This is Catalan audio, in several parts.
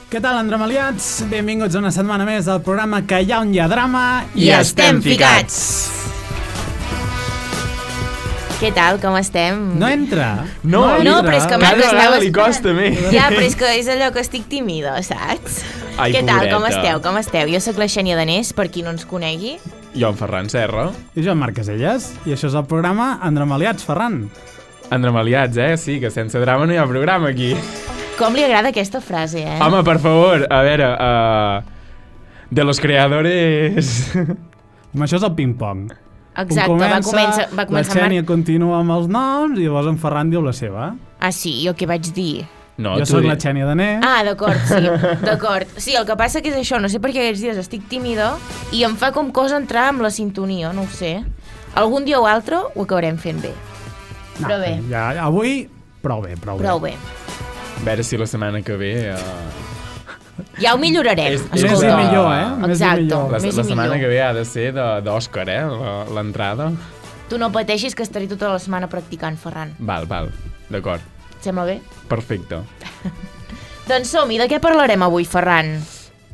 Què tal, andramaliats? Benvinguts una setmana més al programa que hi ha on hi ha drama i estem ficats. Què tal, com estem? No entra. No, però és que cada vegada li costa més. Ja, però és que és allò que estic tímida, saps? Ai, què tal, pobreta. com esteu? Jo sóc la Xènia Danés, per qui no ens conegui. Jo, en Ferran Serra. I jo, en Marc Caselles. I això és el programa Andramaliats, Ferran. Andramaliats, sí, que sense drama no hi ha programa aquí. Com li agrada aquesta frase, eh? Home, per favor, a veure, de los creadores... Això és el ping-pong. Exacte, va començar la Xènia continua amb els noms i llavors en Ferran diu la seva. Ah, sí? Jo què vaig dir? No, jo sóc la Xènia Danés. Ah, d'acord, sí, d'acord. Sí, el que passa que és això, no sé per què aquests dies estic tímida i em fa com cosa entrar amb la sintonia, no ho sé. Algun dia o altre ho acabarem fent bé. No, però bé. Ja, avui, prou bé. Prou bé. A veure si la setmana que ve... Ja ho millorarem. És més i millor, Exacte, La més i setmana millor. que ve ha de ser d'Òscar, l'entrada. Tu no pateixis que estaré tota la setmana practicant, Ferran. Val, d'acord. Et sembla bé? Perfecte. Doncs som-hi, de què parlarem avui, Ferran?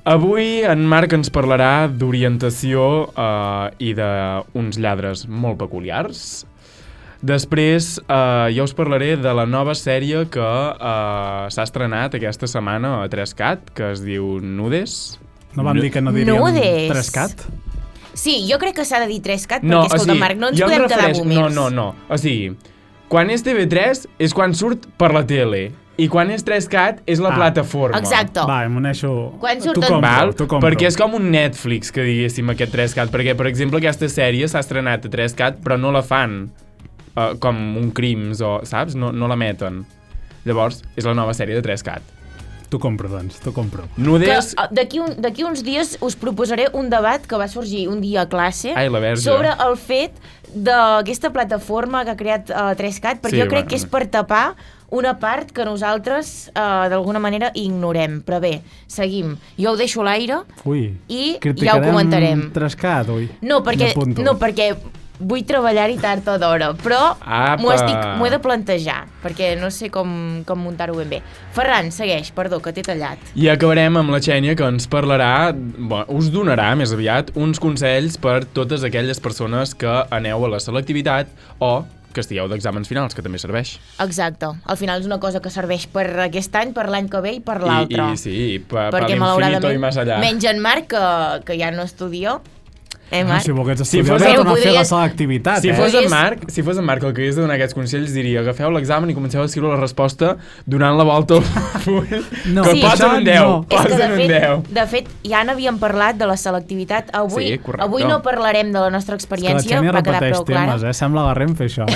Avui en Marc ens parlarà d'orientació i d'uns lladres molt peculiars. Després jo us parlaré de la nova sèrie que s'ha estrenat aquesta setmana a 3CAT, que es diu Nudes. No vam dir que no diríem Nudes. 3CAT? Sí, jo crec que s'ha de dir 3CAT, perquè, escolta, Marc, no ens podem quedar boomers. No. O sigui, quan és TV3 és quan surt per la tele. I quan és 3CAT és la plataforma. Exacte. Va, m'uneixo. Quan surt t'ho compro. Perquè és com un Netflix, que diguéssim, aquest 3CAT. Perquè, per exemple, aquesta sèrie s'ha estrenat a 3CAT, però no la fan com un Crims, o, saps? No la meten. Llavors, és la nova sèrie de 3CAT. T'ho compro, doncs, t'ho compro. Nudes... D'aquí uns dies us proposaré un debat que va sorgir un dia a classe sobre el fet d'aquesta plataforma que ha creat 3CAT, perquè jo crec que és per tapar una part que nosaltres d'alguna manera ignorem. Però bé, seguim. Jo ho deixo a l'aire i ja ho comentarem. Criticarem 3CAT, ui. No, perquè vull treballar-hi tard o d'hora, però m'ho he de plantejar, perquè no sé com muntar-ho ben bé. Ferran, segueix, perdó, que t'he tallat. I acabarem amb la Xènia, que ens parlarà, us donarà més aviat, uns consells per totes aquelles persones que aneu a la selectivitat o que estigueu d'exàmens finals, que també serveix. Exacte. Al final és una cosa que serveix per aquest any, per l'any que ve i per l'altre. I per perquè l'infinito i més allà. Menys en Marc, que ja no estudia. Si volgués estudiar, tornar a fer la selectivitat. Si fos en Marc, el que hagués de donar aquests consells diria: agafeu l'examen i comenceu a escriure la resposta donant la volta al full. No, que posen un 10. Posen un 10. De fet, ja n'havíem parlat de la selectivitat. Avui no parlarem de la nostra experiència, va quedar prou clara. Temes, sembla la Renfe, això,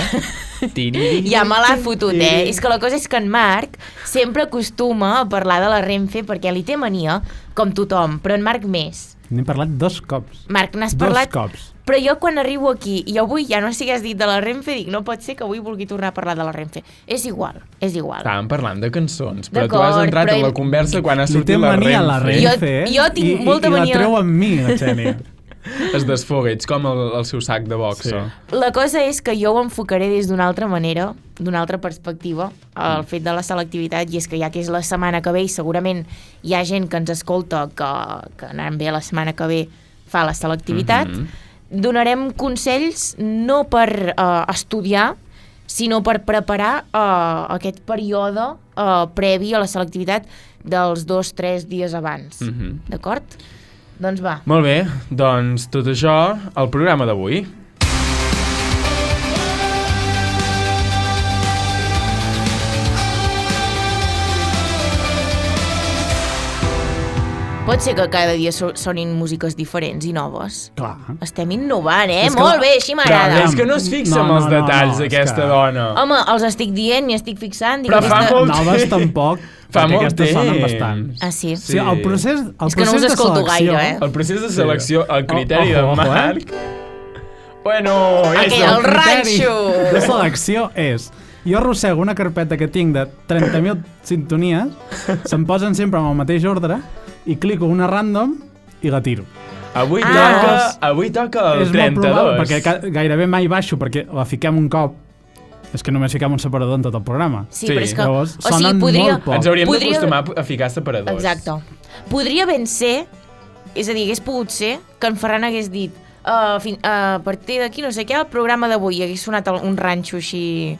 Ja me l'ha fotut, És que la cosa és que en Marc sempre acostuma a parlar de la Renfe perquè li té mania, com tothom, però en Marc més. N'he parlat 2 cops. Marc, n'has parlat... 2 cops. Però jo quan arribo aquí i avui ja no sigues dit de la Renfe, dic, no pot ser que avui vulgui tornar a parlar de la Renfe. És igual. Estàvem parlant de cançons, però tu has entrat en la conversa quan ha sortit la Renfe. Li té mania la Renfe, jo tinc molta mania... I la treu amb mi, la Xènia. Es desfoga, ets com el seu sac de boxa. Sí. La cosa és que jo ho enfocaré des d'una altra manera, d'una altra perspectiva, el fet de la selectivitat, i és que ja que és la setmana que ve, i segurament hi ha gent que ens escolta que anant bé la setmana que ve fa la selectivitat, donarem consells no per estudiar, sinó per preparar aquest període previ a la selectivitat dels 2-3 dies abans. D'acord? Doncs va. Molt bé, doncs tot això al programa d'avui. Pot ser que cada dia sonin músiques diferents i noves. Clar. Estem innovant, Molt bé, així m'agrada. És que no es fixa en els detalls, aquesta dona. Home, els estic dient i estic fixant. Però fa molt noves tampoc, perquè aquestes sonen bastant. Ah, sí? Sí, el procés és que no us escolto gaire, El procés de selecció, el criteri de Marc... Bueno, el ranxo! De selecció és... Jo arrossego una carpeta que tinc de 30.000 sintonies, se'm posen sempre en el mateix ordre, i clico una random i la tiro. Avui toca el 32. És molt probable, perquè gairebé mai baixo, perquè la fiquem un cop És que només fiquem un separador en tot el programa. Sí, Sí. però és que... Llavors, o sigui, sonen podria... molt poc. Ens hauríem Podria- d'acostumar a ficar separadors. Exacte. Podria ben ser, és a dir, hagués pogut ser que en Ferran hagués dit a partir d'aquí, no sé què, el programa d'avui hagués sonat un ranxo així...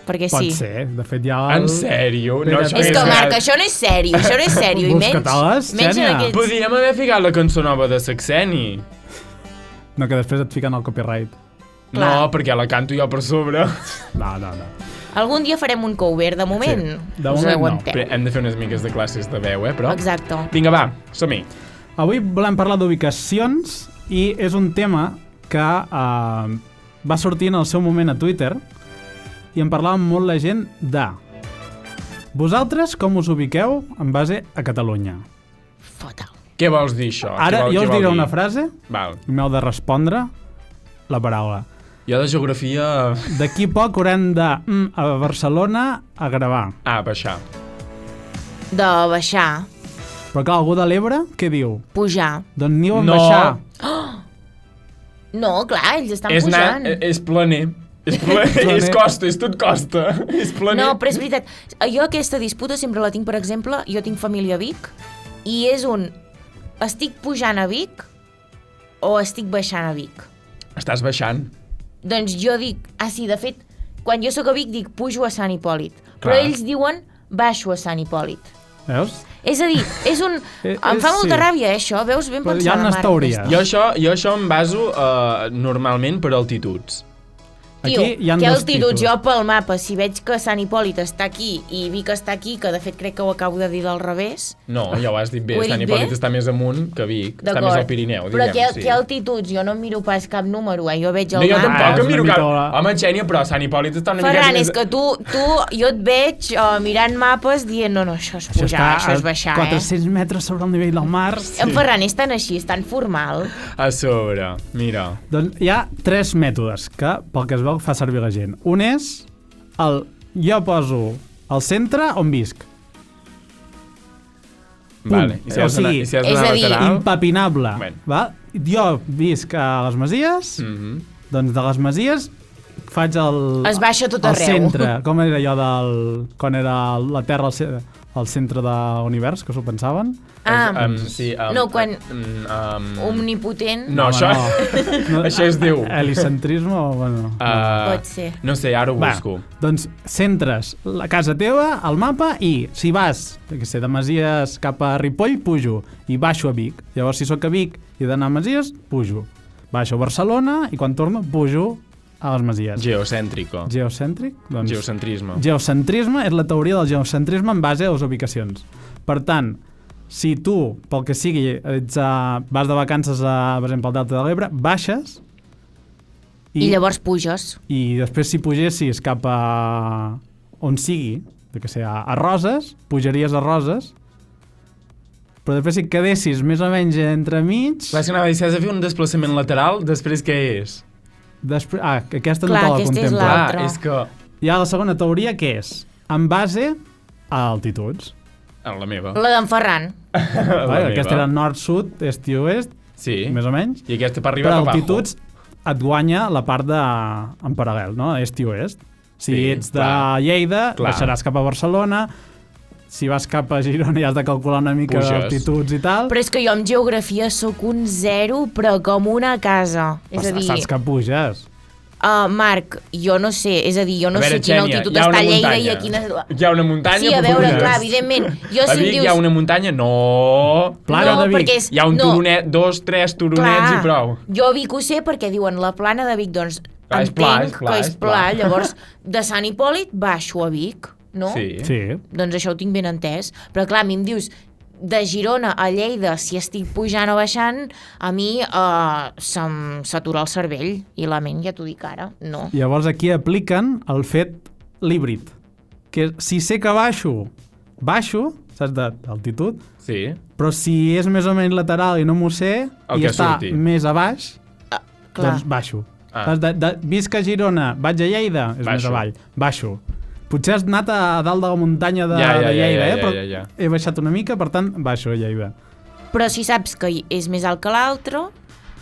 Perquè Pot sí. ser, de fet ja... En sèrio? No, això És que, és Marc, això no és sèrio, això no és sèrio. I Busca-te-les, menys en Xènia. aquests... Podríem haver ficat la cançó nova de Saxeni. No, que després et fiquen el copyright. Clar. No, perquè la canto jo per sobre. No. Algun dia farem un cover, de moment. Sí, de us moment no. aguanteu. Però hem de fer unes miques de classes de veu, però... Exacte. Vinga, va, som-hi. Avui volem parlar d'ubicacions i és un tema que va sortir en el seu moment a Twitter i en parlava molt la gent de vosaltres com us ubiqueu en base a Catalunya. Fota. Què vols dir, això? Ara jo us diré una frase Val. i m'heu de respondre la paraula. Jo de geografia... D'aquí poc haurem de a Barcelona a gravar. Ah, baixar. De baixar, Però clar, algú de l'Ebre, què diu? pujar. Doncs aneu a No. baixar. No, clar, ells estan És, pujant. és planer. És planer. És costa, és tot costa. És planer. No, però és veritat. Jo aquesta disputa sempre la tinc, per exemple, jo tinc família a Vic, i és estic pujant a Vic o estic baixant a Vic? Estàs baixant. Doncs jo dic, sí, de fet, quan jo sóc a Vic dic pujo a Sant Hipòlit, però Clar. ells diuen baixo a Sant Hipòlit. Veus? És a dir, és un... Em fa molta sí. ràbia, això, veus? Ben Però hi ha pensada, unes Marc. teories. Jo això em baso normalment per altituds. Tio, Aquí hi ha que dos altituds, títols. jo pel mapa, si veig que Sant Hipòlit està aquí i Vic està aquí, que de fet crec que ho acabo de dir del revés, No, ja ho has dit bé. Ho he dit Sant Hipòlit bé? està més amunt que Vic. Està d'acord. més al Pirineu, Però diguem. què altituds? Jo no em miro pas cap número, jo veig el No, jo mapa. tampoc és em miro una cap... mica- Home, Xènia, però Sant Hipòlit està una Ferran, mica... és que tu, jo et veig mirant mapes dient no, això és pujar, això és baixar, 400 metres sobre el nivell del mar. En Ferran és tan així, és tan formal. A sobre, mira. Doncs hi ha 3 mètodes que, pel que es veu, fa servir la gent. Un és jo poso al centre on visc. Vale. I si O has d'anar sigui, si has és d'anar a dir, lateral... Impapinable. Bueno. Va? Jo visc a les Masies, doncs de les Masies faig el... Es baixa tot al arreu. centre. Com era allò quan era la Terra al centre de l'univers, que s'ho pensaven? Sí, no, quan... Omnipotent. No, això... No, Això és Déu. Helicentrisme o... Bueno, Pot ser. No sé, ara ho busco. Doncs centres la casa teva al mapa i si vas, que sé, de Masies cap a Ripoll, pujo i baixo a Vic. Llavors, si sóc a Vic i he d'anar a Masies, pujo. Baixo a Barcelona i quan torno pujo a les Masies. Geocèntrico. Geocèntric? Doncs Geocentrisme. geocentrisme és la teoria del geocentrisme en base a les ubicacions. Per tant, si tu, pel que sigui, vas de vacances a, per exemple, al Delta de l'Ebre, baixes I llavors puges. i després si pugessis cap a on sigui, que sé, a Roses, pujaries a Roses, però després si et quedessis més o menys entremig... Clar, és que anava a dir, si has de fer un desplaçament lateral, després què és? Que aquesta Clar, no te la aquesta és contempla. l'altra. Clar, és que... Hi ha la segona teoria, que és en base a altituds. En la meva. La d'en Ferran. Aquesta era nord-sud, est i oest, Sí. més o menys. I aquesta per arribar Però cap abajo. altituds et guanya la part en paral·lel, no? Est i oest. Si Sí, ets de clar. Lleida, Clar. baixaràs cap a Barcelona. Si vas cap a Girona ja has de calcular una mica Puges. d'altituds i tal. Però és que jo en geografia sóc un 0, però com una casa. És a dir, Saps que puges. Marc, jo no sé, és a dir, jo no A veure, sé quina Xènia, altitud hi ha està una a Lleida muntanya. i a quina... Hi ha una muntanya, Sí, a però veure, puges. clar, evidentment. Jo, A si em Vic dius... hi ha una muntanya? No. Plana no, de Vic. perquè és... Hi ha un no, turonet, 2, 3 turonets clar, i prou. Jo a Vic ho sé perquè diuen la plana de Vic, doncs Clar, és entenc pla, és pla, que és és pla. pla. Llavors, de Sant Hipòlit baixo a Vic, no? Sí. Sí. Doncs això ho tinc ben entès. Però clar, a mi em dius de Girona a Lleida, si estic pujant o baixant, a mi se'm s'atura el cervell i la ment, ja t'ho dic ara, no. Llavors aquí apliquen el fet l'híbrid. Que si sé que baixo, saps, d'altitud, Sí. però si és més o menys lateral i no m'ho sé, El i que està surti. més a baix, Clar. doncs baixo. Ah. Visc a Girona, vaig a Lleida, és Baixo. més avall, baixo. Potser has anat a dalt de la muntanya de Lleida, però ja. he baixat una mica, per tant, baixo a Lleida. Però si saps que és més alt que l'altre,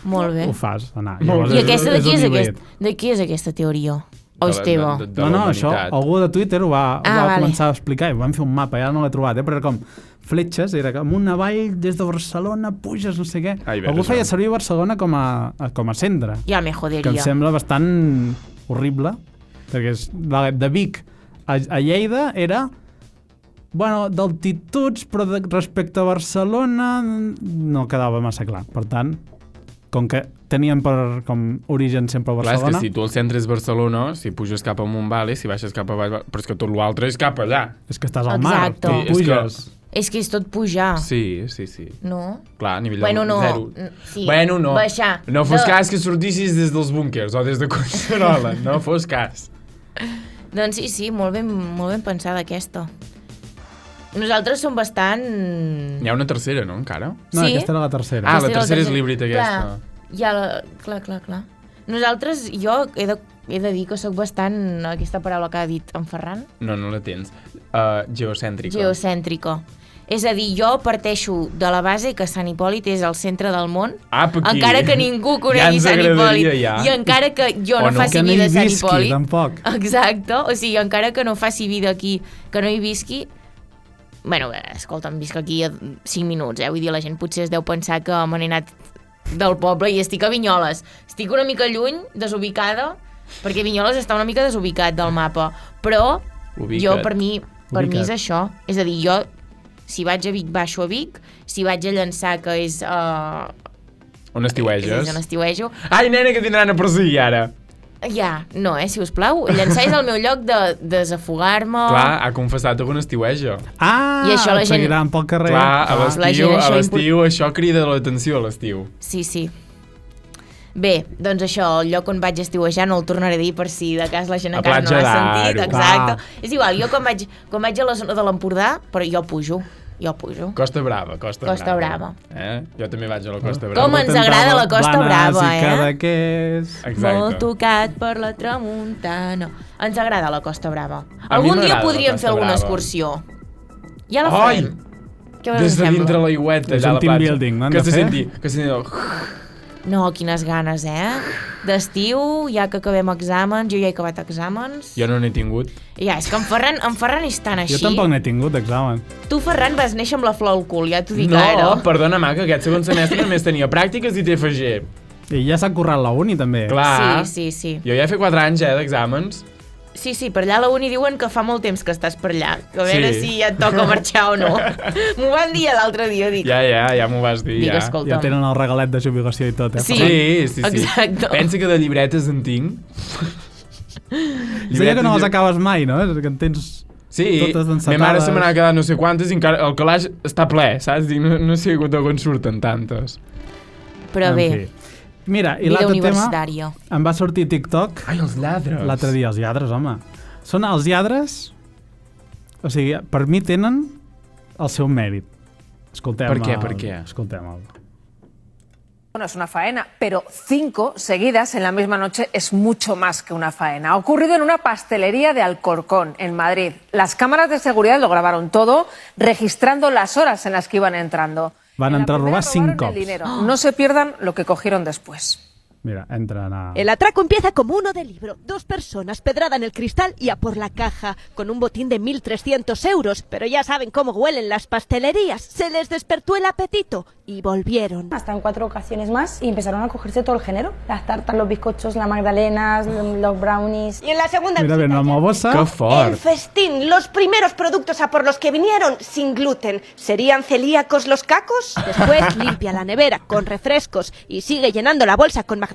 molt bé. Ho fas, anar. Molt Llavors bé. I aquesta és de qui un és, híbrid. de qui és aquesta teoria? Hòstia. de No, la això, humanitat. algú de Twitter ho va vale. començar a explicar i vam fer un mapa, ja no l'he trobat, però era com fletxes, era com una vall des de Barcelona, puges, no sé què. Ai, veure Algú feia això. servir Barcelona com a centre, Ja me que em joderia. sembla bastant horrible, perquè de Vic a Lleida era d'altituds, però respecte a Barcelona no quedava massa clar. Per tant, com que tenien com origen sempre a Clar, és Barcelona... que si tu al centre és Barcelona, si puges cap amunt, vale, si baixes cap a baix, però és que tot l'altre és cap allà. És que estàs al mar, Exacte. tu Sí, és puges. És que és tot pujar. Sí. No? Clar, a nivell Bueno, de no. zero. Sí. Bueno, no. Baixar. No fos cas que sortissis des dels búnkers o des de Collserola. No fos cas. Doncs sí, molt ben pensada aquesta. Nosaltres som bastant... N'hi ha una tercera, no, encara? No, Sí? aquesta era la tercera. Ah, la Aquesta era tercera és l'híbrid aquesta. Clar, ja clar. Nosaltres, jo he de dir que sóc bastant... Aquesta paraula que ha dit en Ferran. No la tens. Geocèntrica. Geocèntrica. És a dir, jo parteixo de la base que Sant Hipòlit és el centre del món, Apa, aquí. encara que ningú Ja conegui ens Sant agradaria, Hipòlit, ja. i encara que jo O no no. faci Que no vida hi a Sant visqui, Hipòlit. tampoc. Exacte, o sigui, encara que no faci vida aquí, que no hi visqui, bueno, escolta'm, visc aquí a 5 minuts, vull dir, la gent potser es deu pensar que me n'he anat del poble i estic a Vinyoles. Estic una mica lluny, desubicada, perquè Vinyoles està una mica desubicat del mapa, però Ubica't. jo, per mi Ubica't. és això. És a dir, jo, si vaig a Vic, baixo a Vic, si vaig a Llançà, que és... On estiueges? És on estiuejo. Ai, nena, que tindran a perseguir ara. Ja, no, sisplau. Llançà és el meu lloc de desafogar-me. Clar, ha confessat on estiueja. Ah, I això la et gent- seguiran pel carrer. Clar, a la l'estiu, gent això això crida l'atenció a l'estiu. Sí. Bé, doncs això, el lloc on vaig estiuejar no el tornaré a dir per si de cas la gent A encara no Platja l'ha sentit. d'Aro. Exacte. Clar. És igual, jo quan vaig a la zona de l'Empordà, però jo pujo. Costa Brava. Costa Brava. Jo també vaig a la Costa Brava. Com ens agrada la Costa Brava, Blanes i Cadaqués. Exacte. Molt tocat per la tramuntana. Ens agrada la Costa Brava. A mi Algun dia m'agrada la podríem Costa fer alguna Brava. excursió. Ja la Ai! farem. Què us Des de sembla? dintre l'aigüeta, És allà a un la team platja. building, no han Que de se fer? senti... Que se senti... No, quines ganes, d'estiu, ja que acabem exàmens, jo ja he acabat exàmens. Jo no n'he tingut. Ja, és que en Ferran és tan així. Jo tampoc n'he tingut examen. Tu, Ferran, vas néixer amb la flor al cul, ja t'ho dic No, ara. perdona, mà, que aquest segon semestre només tenia pràctiques i TFG. I ja s'ha currat la uni, també. Clar. Sí. Jo ja he fet 4 anys, d'exàmens. Sí, per allà a la uni diuen que fa molt temps que estàs per allà. Que a veure Sí. si ja et toca marxar o no. M'ho van dir l'altre dia, dic. Ja m'ho vas dir, Dic, ja. escolta. Ja tenen el regalet de jubilació i tot, Sí. Sí. Exacte. Pensa que de llibretes en tinc. És allò que no les acabes mai, no? És que en tens... Sí, totes ma encetades. mare se me n'ha quedat no sé quantes i encara el calaix està ple, saps? Dic, no sé d'on surten tantes. Però En bé, fi. Mira, i vida l'altre tema... universitària. Em va sortir TikTok Ai, els lladres. l'altre dia, els lladres, home. Són els lladres... O sigui, per mi tenen el seu mèrit. Escoltem Per què? Escoltem-el. Bueno, es una faena, pero 5 seguidas en la misma noche es mucho más que una faena. Ha ocurrido en una pastelería de Alcorcón, en Madrid. Las cámaras de seguridad lo grabaron todo, registrando las horas en las que iban entrando. Van En la entrar a robar primera 5 robaron el cops. dinero. No se pierdan lo que cogieron después. Mira, entren a... El atraco empieza como uno de libro. 2 personas, pedrada en el cristal y a por la caja, con un botín de 1.300 euros. Pero ya saben cómo huelen las pastelerías. Se les despertó el apetito y volvieron. Hasta en 4 ocasiones más y empezaron a cogerse todo el género. Las tartas, los bizcochos, las magdalenas, los brownies. Y en la segunda Mira, ven, amb el bossa... Que el fort. festín, los primeros productos a por los que vinieron sin gluten. ¿Serían celíacos los cacos? Después limpia la nevera con refrescos y sigue llenando la bolsa con magdalenas.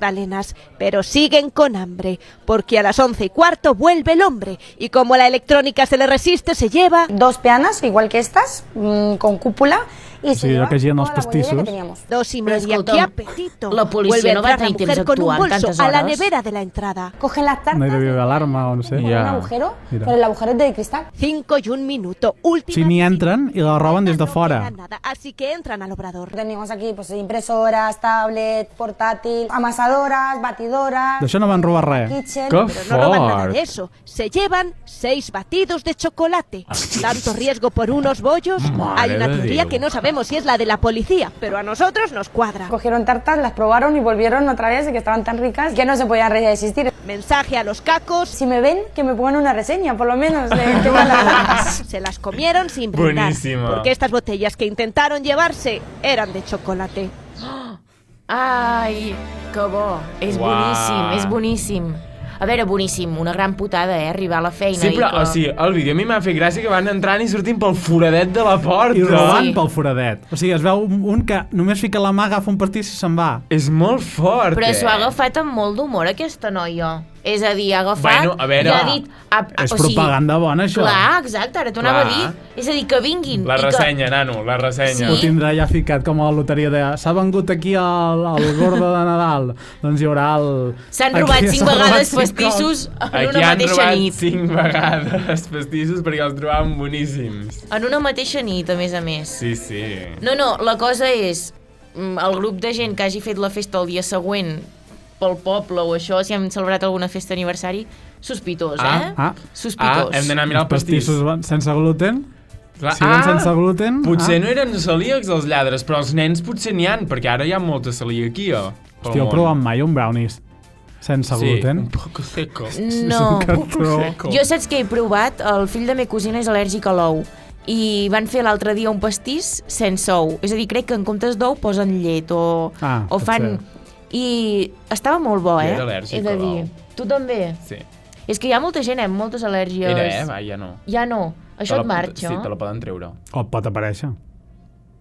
Pero siguen con hambre, porque a las 11:15 vuelve el hombre. Y como la electrónica se le resiste, se lleva 2 peanas, igual que estas, con cúpula. Y Sí, lo que llevan los toda la bollería pastissos. que teníamos. 2:30. escolta'm, ¡Qué apetito! la policia Vuelve a no va entrar la tenir mujer temps con un d'actuar bolso tantes a la hores. nevera de la entrada. Cogen las tartas, No hi devia haver alarma o no sé. con Ja. un agujero, Mira. pero el agujero es de cristal. 5 y 1 minuto. Última Si n'hi visita. entren i la roben des de No fora. queda nada, así que entran al obrador. Teníamos aquí pues impresoras, tablet, portátil, amasadoras, batidoras. D'això no van robar res. Kitchen. Que Pero no roban nada fort. de eso. Se llevan 6 batidos de chocolate. ¿Tanto riesgo por unos bollos? Madre Hay una de teoría Déu. que no sabemos sabemos si es la de la policía, pero a nosotros nos cuadra. Cogieron tartas, las probaron y volvieron otra vez, que estaban tan ricas que no se podían resistir. Mensaje a los cacos. Si me ven, que me pongan una reseña, por lo menos, de qué tal las Se las comieron sin brindar. Buenísima. Porque estas botellas que intentaron llevarse eran de chocolate. Ai, que bo. És Uau. boníssim, és boníssim. A veure, boníssim, una gran putada, arribar a la feina Sí, però, i que... o sigui, el vídeo a mi m'ha fet gràcia que van entrant i sortint pel foradet de la porta. I robant Sí. pel foradet. O sigui, es veu un que només fica la mà, agafa un pastís i se'n va. És molt fort, Però s'ho ha agafat amb molt d'humor, aquesta noia. És a dir, ha agafat... Bueno, a veure. I ha dit... És propaganda bona, això. Clar, exacte, ara t'ho anava a Clar. dir. És a dir, que vinguin. La i que... ressenya, nano, la ressenya. Ho tindrà ja ficat com a la loteria de... S'ha vengut aquí el gordo de Nadal. Doncs hi haurà el... S'han aquí robat 5 s'han robat vegades 5 pastissos en Aquí una han mateixa robat nit. 5 vegades pastissos perquè els trobàvem boníssims. En una mateixa nit, a més. Sí, sí. No, la cosa és... El grup de gent que hagi fet la festa el dia següent pel poble o això, si hem celebrat alguna festa d'aniversari, sospitós, eh? Sospitós. Hem d'anar a mirar el pastís. pastissos van sense gluten. Clar, Si van sense gluten... Potser no eren celíacs els lladres, però els nens potser n'hi han, perquè ara hi ha molta celiaquia. pel Hòstia, heu món. provat mai un brownies sense gluten? un poco seco. No, Cartró. jo saps què he provat? El fill de ma cosina és al·lèrgic a l'ou i van fer l'altre dia un pastís sense ou. És a dir, crec que en comptes d'ou posen llet o pot fan... I estava molt bo, Jo eh? era al·lèrgic He de a dir. l'ou. Tu també? Sí. És que hi ha molta gent, moltes al·lèrgies. Era, va, ja no. Ja no. Això et marxa. Sí, te la poden treure. O et pot aparèixer.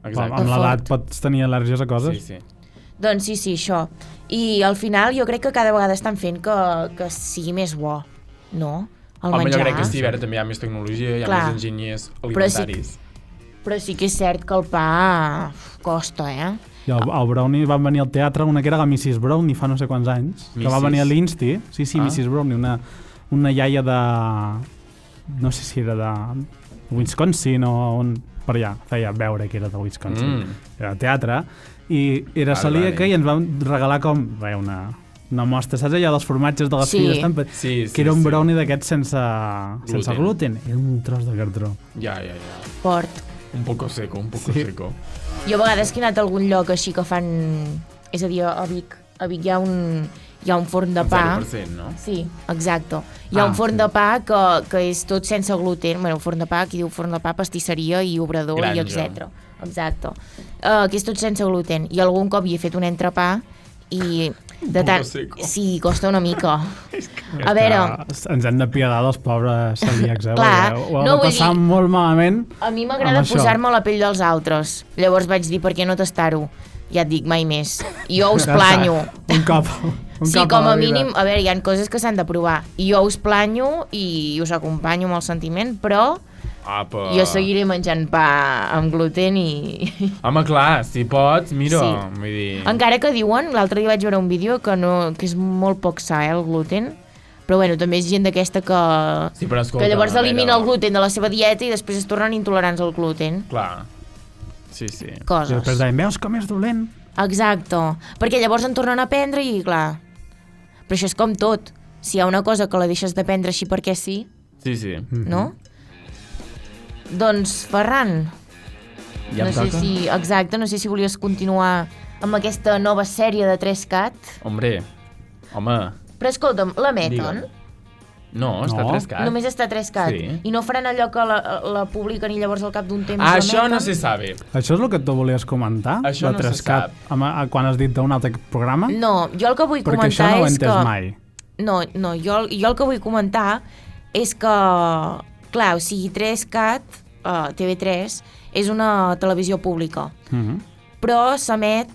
Exacte. Amb l'edat fort. pots tenir al·lèrgies a coses. Sí, sí. Doncs sí, això. I al final jo crec que cada vegada estan fent que sigui més bo, no? El Home, menjar. jo crec que sí, a veure, també hi ha més tecnologia, hi ha Clar. més enginyers Però sí- alimentaris. Però sí que és cert que el pa costa, eh? I el Brownie van venir al teatre, una que era la Mrs. Brownie fa no sé quants anys, que va Mrs. venir a l'Insti. Sí, Ah. Mrs. Brownie, una iaia de... No sé si era de Wisconsin o on... Per allà, feia veure que era de Wisconsin. Era de teatre. I era Vale, celíaca vale. i ens van regalar com una mostra, saps allò dels formatges de les Sí. filles? Sí, que era un sí. brownie d'aquests sense gluten. Era un tros de cartró. Ja. Fort. Un poco seco, un poco Sí. seco. Jo a vegades que he anat a algun lloc així que fan... És a dir, a Vic hi ha un forn de pa. 0%, no? Sí, exacte. Hi ha un forn de pa que és tot sense gluten. Bueno, forn de pa, aquí diu forn de pa, pastisseria i obrador, Granja. i etc. Exacte. Que és tot sense gluten. I algun cop hi he fet un entrepà i... De poco tant... seco. Sí, costa una mica. A veure, Ens hem de piedar dels pobres celíacs, Clar, Perquè ho han no, de vull passar dir- molt malament. a mi m'agrada Amb això. posar-me a la pell dels altres. Llavors vaig dir, per què no tastar-ho? Ja et dic, mai més. Jo us Ja planyo. està. Un cop Sí, a com la a vida. mínim, a veure, hi ha coses que s'han de provar. I jo us planyo i us acompanyo amb el sentiment, però Apa. jo seguiré menjant pa amb gluten i... Home, clar, si pots, mira, Sí. vull dir... Encara que diuen, l'altre dia vaig veure un vídeo que és molt poc sa, el gluten, però bueno, també és gent d'aquesta Sí, però escolta, que llavors a veure- elimina el gluten de la seva dieta i després es tornen intolerants al gluten. Clar. Sí, sí. I Coses. després deien, veus com és dolent? Exacte, perquè llavors en tornen a prendre i clar, però això és com tot, si hi ha una cosa que la deixes de prendre així perquè sí, Sí, sí. no? Doncs Ferran, Ja no em sé toca? si, exacte, no sé si volies continuar amb aquesta nova sèrie de 3CAT, Home, però escolta'm, la meten, Digue'm. no, està No. trescat. només està 3CAT, Sí. i no faran allò que la publiquen i llavors al cap d'un temps Ah, la això no meten? se sabe. Això és el que tu volies comentar? Això no se 3CAT, quan has dit d'un altre programa? No, jo el que vull Perquè això comentar no ho he és entès que... mai. No, jo el que vull comentar és que, clar, o sigui, 3CAT, TV3, és una televisió pública, però s'emet,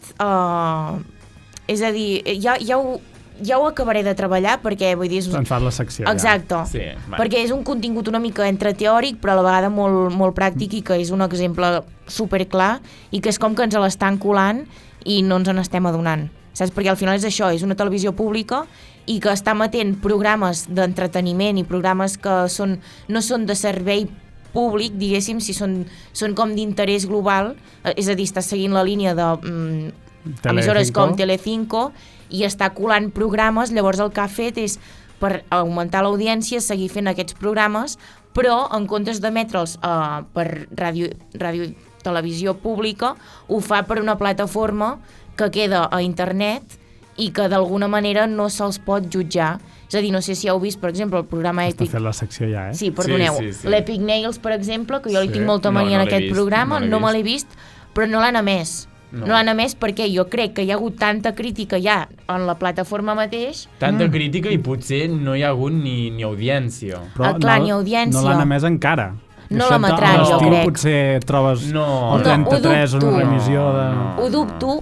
és a dir, ja ho acabaré de treballar perquè, vull dir... Ens fas la secció, Exacte, Sí, va. perquè és un contingut una mica entre teòric però a la vegada molt, molt pràctic i que és un exemple superclar i que és com que ens l'estan colant i no ens n'estem adonant, saps? Perquè al final és això, és una televisió pública i que està emetent programes d'entreteniment i programes que no són de servei públic, diguéssim, si són com d'interès global, és a dir, està seguint la línia de emissores com Telecinco i està colant programes, llavors el que ha fet és per augmentar l'audiència seguir fent aquests programes, però en comptes d'emetre'ls per ràdio televisió pública, ho fa per una plataforma que queda a internet i que d'alguna manera no se'ls pot jutjar. És a dir, no sé si heu vist, per exemple, el programa Està Epic... fent la secció ja, Sí, perdoneu. Sí. L'Epic Nails, per exemple, que jo li Sí. tinc molta No, mania no en l'he aquest vist, programa, no l'he no me vist. l'he vist, però no l'han emès. No l'han emès perquè jo crec que hi ha hagut tanta crítica ja en la plataforma mateix. Tanta crítica i potser no hi ha hagut ni audiència. Però Clar, ni audiència. No l'han emès encara. No Això l'emetran, a jo l'estiu crec. potser trobes No. el 33 en No, ho una dubto. remissió de...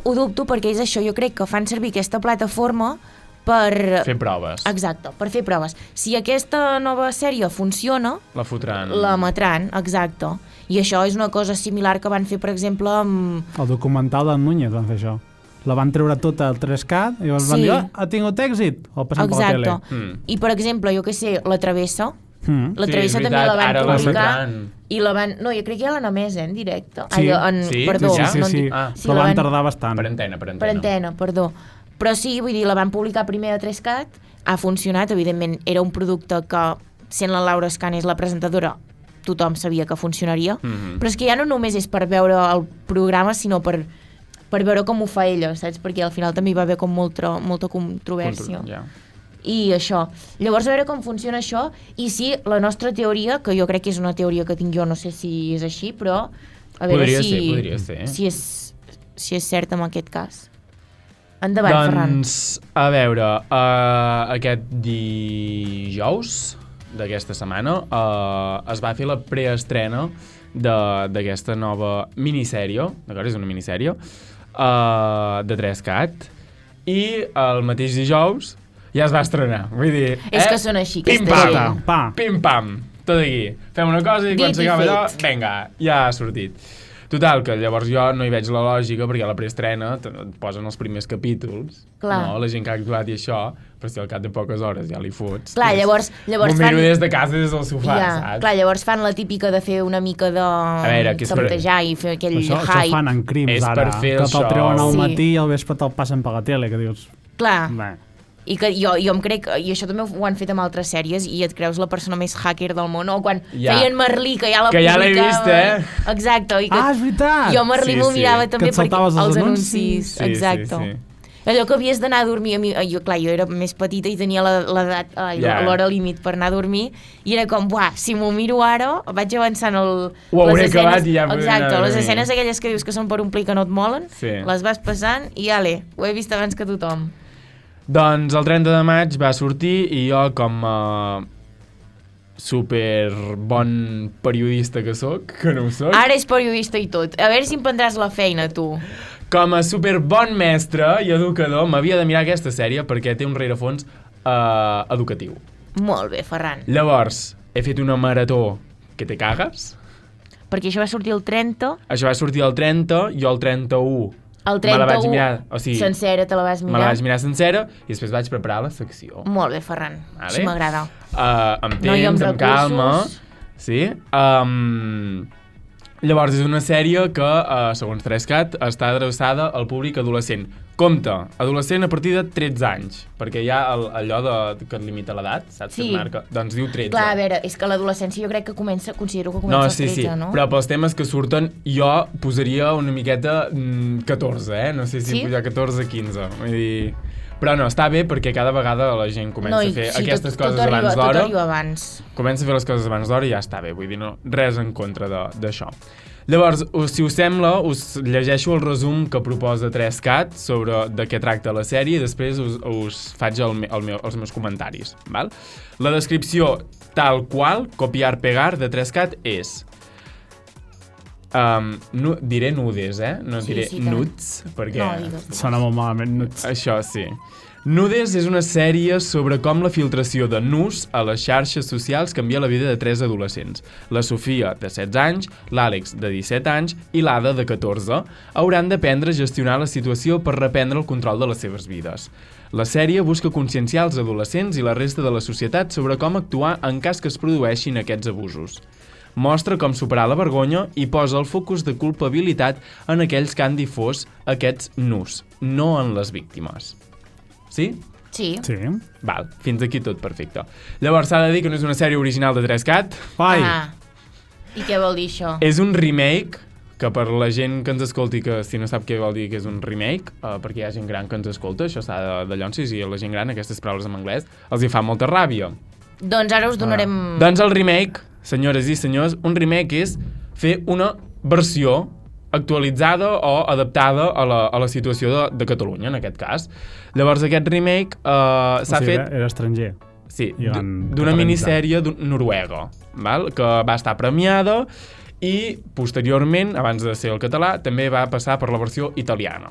Ho dubto perquè és això, jo crec que fan servir aquesta plataforma per... Fer proves. Exacte, per fer proves. Si aquesta nova sèrie funciona, La fotran. l'emetran, exacte. I això és una cosa similar que van fer, per exemple, amb... El documental d'en Núñez van fer això. La van treure tota al 3CAT i llavors van Sí. dir, ha tingut èxit? O passem per la tele. Exacte. I, per exemple, jo que sé, La Travessa, La Sí, Travessa és també veritat, la van ara la publicar emetran. i la van... No, jo crec que ja l'han emès, en directe. Sí. Sí? Perdó, Sí, no en sí. dic- Ah. Però la van tardar bastant. Per antena. Per antena, perdó. Però sí, vull dir, la van publicar primer a 3CAT, ha funcionat, evidentment, era un producte que, sent la Laura Escanes la presentadora, tothom sabia que funcionaria, però és que ja no només és per veure el programa, sinó per veure com ho fa ella, saps? Perquè al final també hi va haver com molta controvèrsia. Ja. I això. Llavors, a veure com funciona això, i sí, la nostra teoria, que jo crec que és una teoria que tinc jo, no sé si és així, però a veure Podria ser. si és cert en aquest cas. Endavant, Ferran. Doncs, a veure, aquest dijous d'aquesta setmana es va fer la preestrena d'aquesta nova minissèrie, d'acord? És una minissèrie de 3CAT, i el mateix dijous ja es va estrenar. Vull dir, És que són així, aquesta pim-pam, gent. Pa. tot aquí. Fem una cosa i quan Dit i s'acaba allò, fet. vinga, ja ha sortit. Total, que llavors jo no hi veig la lògica perquè a la preestrena et posen els primers capítols, Clar. no? La gent que ha actuat i això, però si al cap de poques hores ja li fots. Clar, llavors M'ho fan... miro des de casa, des del sofà, saps? Clar, llavors fan la típica de fer una mica de veure, que és per- temptejar i fer aquell Això hype. fan en crims És ara, per fer que el te'l treuen show. al Sí. matí i al vespre te'l passen per la tele, que dius... Clar, Bé. i que jo em crec, i això també ho han fet amb altres sèries, i et creus la persona més hacker del món, o quan Ja. feien Merlí, que ja la Que ja l'he publicaven. vist, Exacte. I que Ah, és veritat! jo Merlí Sí, m'ho sí. mirava Que també et saltaves els anuncis. Sí, Exacte. sí. Allò que havies d'anar a dormir, jo era més petita i tenia l'edat, Ja. l'hora límit per anar a dormir, i era com, buah, si m'ho miro ara, vaig avançant Ho hauré les acabat escenes, i ja podré anar exacte, a les dormir. escenes aquelles que dius que són per omplir que no et molen, Sí. les vas passant i ale, ho he vist abans que tothom. Doncs el 30 de maig va sortir i jo, com a super bon periodista que sóc, que no ho sóc, Ara és periodista i tot. A veure si em prendràs la feina, tu. com a super bon mestre i educador, m'havia de mirar aquesta sèrie perquè té un rerefons educatiu. Molt bé, Ferran. Llavors, he fet una marató que te cagues. Perquè això va sortir el 30, Això va sortir el 30, jo el 31 el me la 31 vaig mirar, o sigui, sencera te la vas me mirar. la vaig mirar sencera i després vaig preparar la secció. Molt bé, Ferran. Vale. Això m'agrada. Amb Noi amb temps, amb calma. recursos. Sí. Llavors, és una sèrie que, segons 3CAT, està adreçada al públic adolescent. Compte, adolescent a partir de 13 anys, perquè hi ha allò que et limita l'edat, saps? Sí. Que et marca. Doncs diu 13. Clar, a veure, és que l'adolescència jo crec que considero que comença No, als sí, 13, sí, no? però pels temes que surten jo posaria una miqueta 14, No sé si Sí? pujar 14 15, vull dir... Però no, està bé perquè cada vegada la gent comença a fer aquestes coses abans Tot d'hora. arriba abans. Comença a fer les coses abans d'hora i ja està bé, vull dir, no, res en contra d'això. Llavors, si us sembla, us llegeixo el resum que proposa 3CAT sobre de què tracta la sèrie i després us faig els meus comentaris. Val? La descripció tal qual, copiar-pegar, de 3CAT és... diré nudes, no Sí, diré sí, tant. nuts, perquè... No, digues. Sona molt malament. Nuts. Això sí. Nudes és una sèrie sobre com la filtració de nus a les xarxes socials canvia la vida de 3 adolescents. La Sofia, de 16 anys, l'Àlex, de 17 anys, i l'Ada, de 14, hauran d'aprendre a gestionar la situació per reprendre el control de les seves vides. La sèrie busca conscienciar els adolescents i la resta de la societat sobre com actuar en cas que es produeixin aquests abusos. Mostra com superar la vergonya i posa el focus de culpabilitat en aquells que han difós aquests nus, no en les víctimes. Sí? Sí. Sí. Val, fins aquí tot perfecte. Llavors s'ha de dir que no és una sèrie original de 3CAT, Ai, Ah. I què vol dir això? és un remake que per la gent que ens escolti, que si no sap què vol dir que és un remake, perquè hi ha gent gran que ens escolta, això s'ha de llonsis, i a la gent gran aquestes paraules en anglès els hi fa molta ràbia. Doncs ara us donarem... Doncs el remake, senyores i senyors, un remake és fer una versió actualitzada o adaptada a la situació de Catalunya, en aquest cas. Llavors aquest remake s'ha fet... Era estranger. Sí, d'una minissèrie noruega, val? Que va estar premiada i posteriorment, abans de ser el català, també va passar per la versió italiana.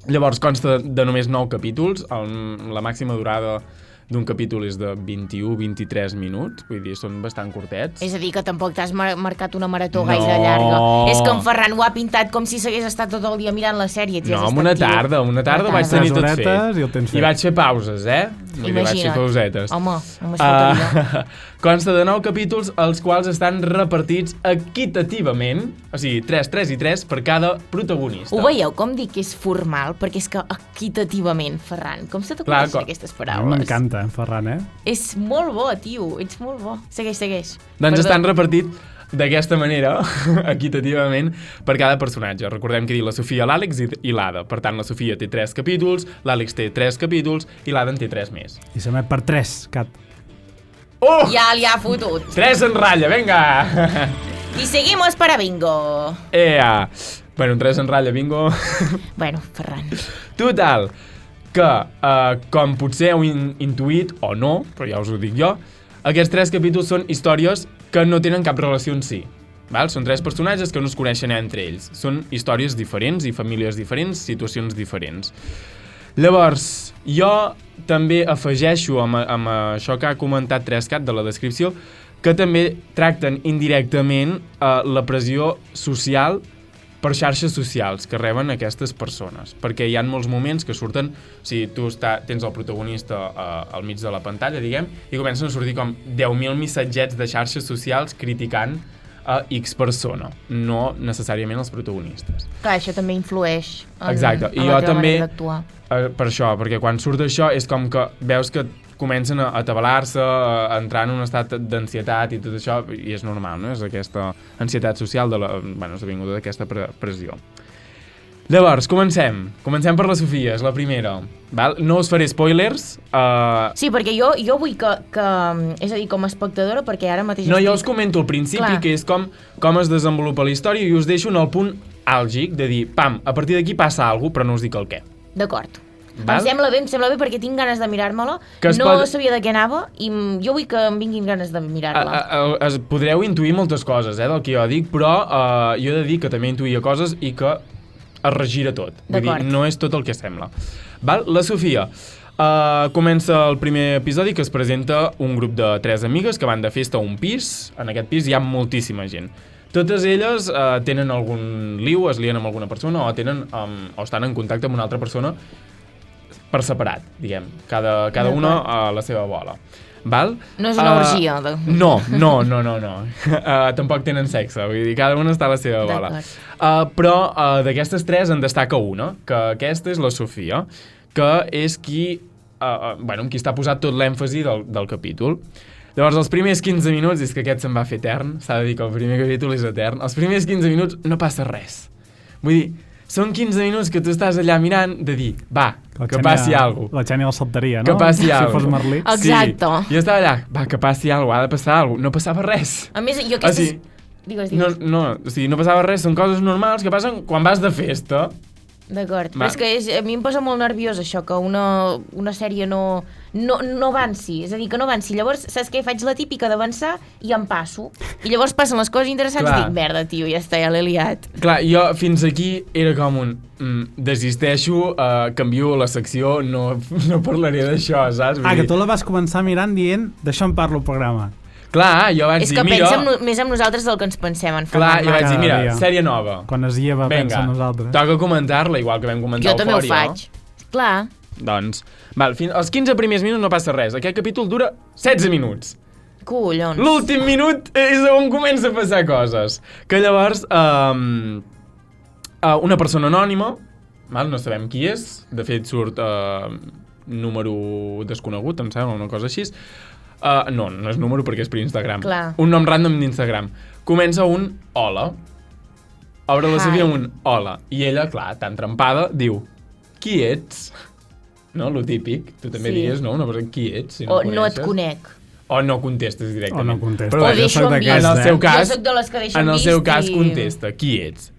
Llavors consta de només 9 capítols, la màxima durada d'un capítol és de 21-23 minuts, vull dir, són bastant curtets. És a dir, que tampoc t'has marcat una marató gaire llarga. És que en Ferran ho ha pintat com si s'hagués estat tot el dia mirant la sèrie. No, una tarda vaig tenir tot fet. I vaig fer pauses, Imagina't. Vaig fer pausetes. Home, només faltaria. Consta de 9 capítols, els quals estan repartits equitativament, o sigui, 3 i 3 per cada protagonista. Ho veieu com dic que és formal? Perquè és que equitativament, Ferran, com se t'acudeixen aquestes paraules? M'encanta, Ferran, És molt bo, tio, ets molt bo. Segueix. Doncs estan repartits d'aquesta manera, equitativament, per cada personatge. Recordem que la Sofia, l'Àlex i l'Ada. Per tant, la Sofia té 3 capítols, l'Àlex té 3 capítols i l'Ada en té 3 més. I s'emet per 3, Cat. Oh! Ja li ha fotut. 3 en ratlla, vinga! I seguimos para bingo. Ea! Bueno, 3 en ratlla, bingo. Bueno, Ferran. Total, que, com potser heu intuït, o no, però ja us ho dic jo, aquests 3 capítols són històries que no tenen cap relació en si. Val? Són 3 personatges que no es coneixen entre ells. Són històries diferents i famílies diferents, situacions diferents. Llavors, jo també afegeixo amb això que ha comentat 3cat de la descripció, que també tracten indirectament la pressió social per xarxes socials que reben aquestes persones, perquè hi ha molts moments que surten, o sigui, tu tens el protagonista al mig de la pantalla, diguem, i comencen a sortir com 10.000 missatgets de xarxes socials criticant a X persona, no necessàriament els protagonistes. Clar, això també influeix en Exacte. I la jo teva també, manera d'actuar. Per això, perquè quan surt això és com que veus que comencen a atabalar-se, a entrar en un estat d'ansietat i tot això, i és normal, no? És aquesta ansietat social esdevinguda d'aquesta pressió. Llavors, comencem per la Sofia, és la primera. Val? No us faré spoilers. Sí, perquè jo vull que... És a dir, com a espectadora, perquè ara mateix... No, jo us comento al principi, clar, que és com es desenvolupa la història, i us deixo en el punt àlgic de dir, pam, a partir d'aquí passa alguna cosa, però no us dic el què. D'acord. Em sembla bé perquè tinc ganes de mirar-me-la. Sabia de què anava i jo vull que em vinguin ganes de mirar-la. Podreu intuir moltes coses del que jo dic, però jo he de dir que també intuïa coses i que es regira tot. Vull dir, no és tot el que sembla. Val? La Sofia. Comença el primer episodi que es presenta un grup de 3 amigues que van de festa a un pis. En aquest pis hi ha moltíssima gent. Totes elles tenen algun liu, es lien amb alguna persona o estan en contacte amb una altra persona per separat, diguem. Cada una a la seva bola. Val? No és una orgia. No. Tampoc tenen sexe, vull dir, cada una està a la seva bola. Però d'aquestes 3 en destaca una, que aquesta és la Sofia, que és qui està posat tot l'èmfasi del capítol. Llavors, els primers 15 minuts, és que aquest se'n va fer etern, s'ha de dir que el primer capítol és etern, els primers 15 minuts no passa res. Vull dir, són 15 minuts que tu estàs allà mirant de dir, va, que passi alguna cosa. La Xènia el saltaria, no? Que passi alguna cosa. Si fos Merlí. Exacte. Sí, jo estava allà, va, que passi alguna cosa, ha de passar alguna cosa. No passava res. A més, jo aquestes... Digues. No passava res, són coses normals que passen quan vas de festa. D'acord, però és que a mi em posa molt nerviós això, que una sèrie no avanci, és a dir, que no avanci. Llavors, saps què? Faig la típica d'avançar i em passo. I llavors passen les coses interessants i dic, merda, tio, ja està, ja l'he liat. Clar, jo fins aquí era com un desisteixo, canvio la secció, no parlaré d'això, saps? Que tu la vas començar mirant dient, d'això en parlo al programa. Clar, jo vaig dir, mira... És que pensa més en nosaltres del que ens pensem, en Ferran. Clar, jo vaig dir, mira, sèrie nova. Quan es lleva, pensa en nosaltres. Toca comentar-la, igual que vam comentar jo també ho faig. Clar. Doncs, els 15 primers minuts no passa res. Aquest capítol dura 16 minuts. Collons. L'últim minut és on comença a passar coses. Que llavors, una persona anònima, no sabem qui és, de fet surt número desconegut, em sembla, una cosa així. No és número perquè és per Instagram. Clar. Un nom random d'Instagram. Comença un hola. obre la Hi. Sofia amb un hola. I ella, clar, tan trempada, diu, qui ets? No, lo típic. Tu també Sí. digues, no? Una persona, qui ets? Si O no no et coneixes. conec. O no contestes directament. O no contestes. Però O bé, deixo soc en d'aquests, vist. en el seu cas, Jo soc de les que deixo en en el seu vist cas i- contesta, qui ets?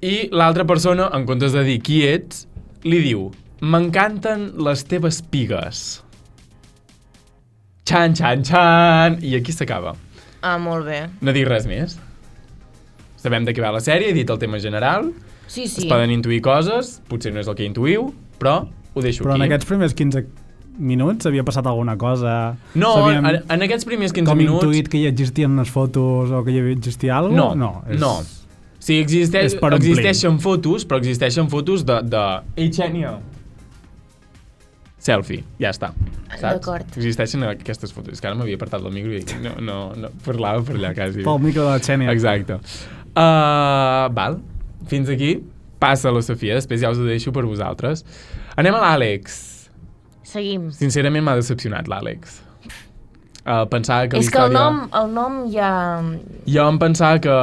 I l'altra persona, en comptes de dir qui ets, li diu, m'encanten les teves pigues. Xan, xan, xan. I aquí s'acaba. Ah, molt bé. No dic res més. Sabem de què va la sèrie, he dit el tema general, Sí, sí. es poden intuir coses, potser no és el que intuïu, però ho deixo Però en aquí. aquests primers 15 minuts havia passat alguna cosa? No, Sabíem en aquests primers 15 com minuts... intuït que hi existien unes fotos o que hi existia alguna cosa? No, és... no. Sí, és per omplir. existeixen fotos, però existeixen fotos de... Ei, Xènia! Selfie, ja està. Saps? D'acord. Existeixen aquestes fotos. És que ara m'havia apartat del micro i no, parlava per allà quasi. Pel micro de la Xènia. Exacte. Val, fins aquí. Passa la Sofia, després ja us ho deixo per vosaltres. Anem a l'Àlex. Seguim. Sincerament m'ha decepcionat l'Àlex. Pensava que És que l'història... el nom ja... Jo em pensava que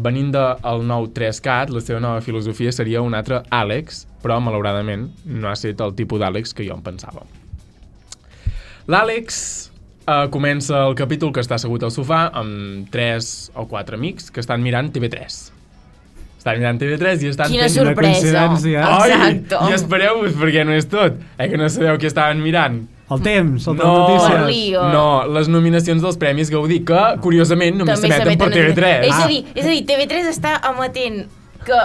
venint del nou 3CAT, la seva nova filosofia seria un altre Àlex, però malauradament no ha estat el tipus d'Àlex que jo em pensava. L'Àlex comença el capítol que està assegut al sofà amb 3 o 4 amics que estan mirant TV3. Estan mirant TV3 i estan Quina fent... sorpresa. coincidència. Ai, Exacto. i espereu-vos, perquè no és tot. Que no sabeu què estaven mirant. El temps, les No, notícies. lío. no, les nominacions dels Premis Gaudí, que, curiosament, només s'emeten per s'emeten TV3. És a dir, TV3 està emetent que...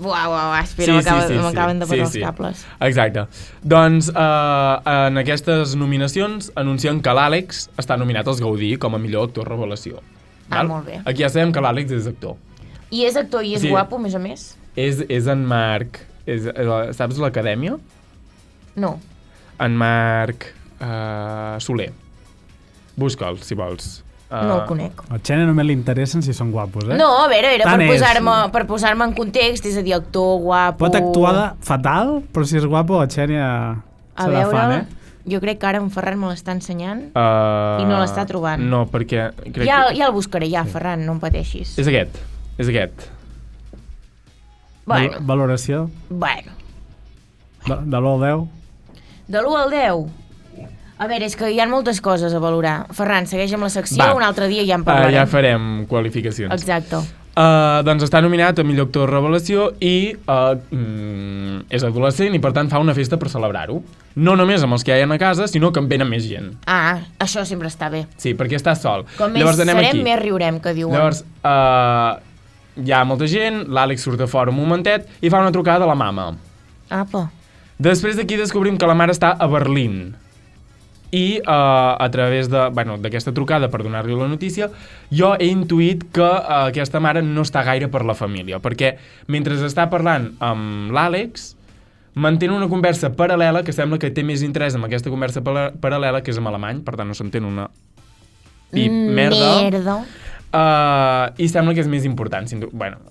Uau, espera, m'acaben de passar els cables. Exacte. Doncs en aquestes nominacions anuncien que l'Àlex està nominat als Gaudí com a millor actor revelació. Ah, molt bé. Aquí ja sabem que l'Àlex és actor. I és actor i és Sí. guapo, a més a més? És en Marc... saps l'Acadèmia? No. En Marc Soler. Busca'l, si vols. No el conec. A Xènia només li interessen si són guapos, eh? No, a veure, era Tant és. per posar-me en context, és a dir, actor, guapo... Pot actuar fatal, però si és guapo, a Xènia A serà veure, fan, eh? jo crec que ara en Ferran me l'està ensenyant i no l'està trobant. No, perquè... Crec Ja que... el buscaré, Ferran, no em pateixis. És aquest. Bueno, Valoració bueno. de l'1 al 10. De l'1 al 10? A veure, és que hi ha moltes coses a valorar. Ferran, segueix amb la secció, Va. un altre dia ja en parlarem. Ja farem qualificacions. Exacte. Doncs està nominat a millor actor revelació i és adolescent i per tant fa una festa per celebrar-ho. No només amb els que hi ha a casa, sinó que en venen més gent. Ah, això sempre està bé. Sí, perquè està sol. Com més Llavors, anem serem, aquí. més riurem, que diuen. Llavors, hi ha molta gent, l'Àlex surt a fora un momentet i fa una trucada a la mama. Apa. Després d'aquí descobrim que la mare està a Berlín. I a través d'aquesta trucada per donar-li la notícia, jo he intuït que aquesta mare no està gaire per la família, perquè mentre està parlant amb l'Àlex, mantén una conversa paral·lela que sembla que té més interès en aquesta conversa paral·lela, que és en alemany, per tant no s'entén una merda. I sembla que és més important.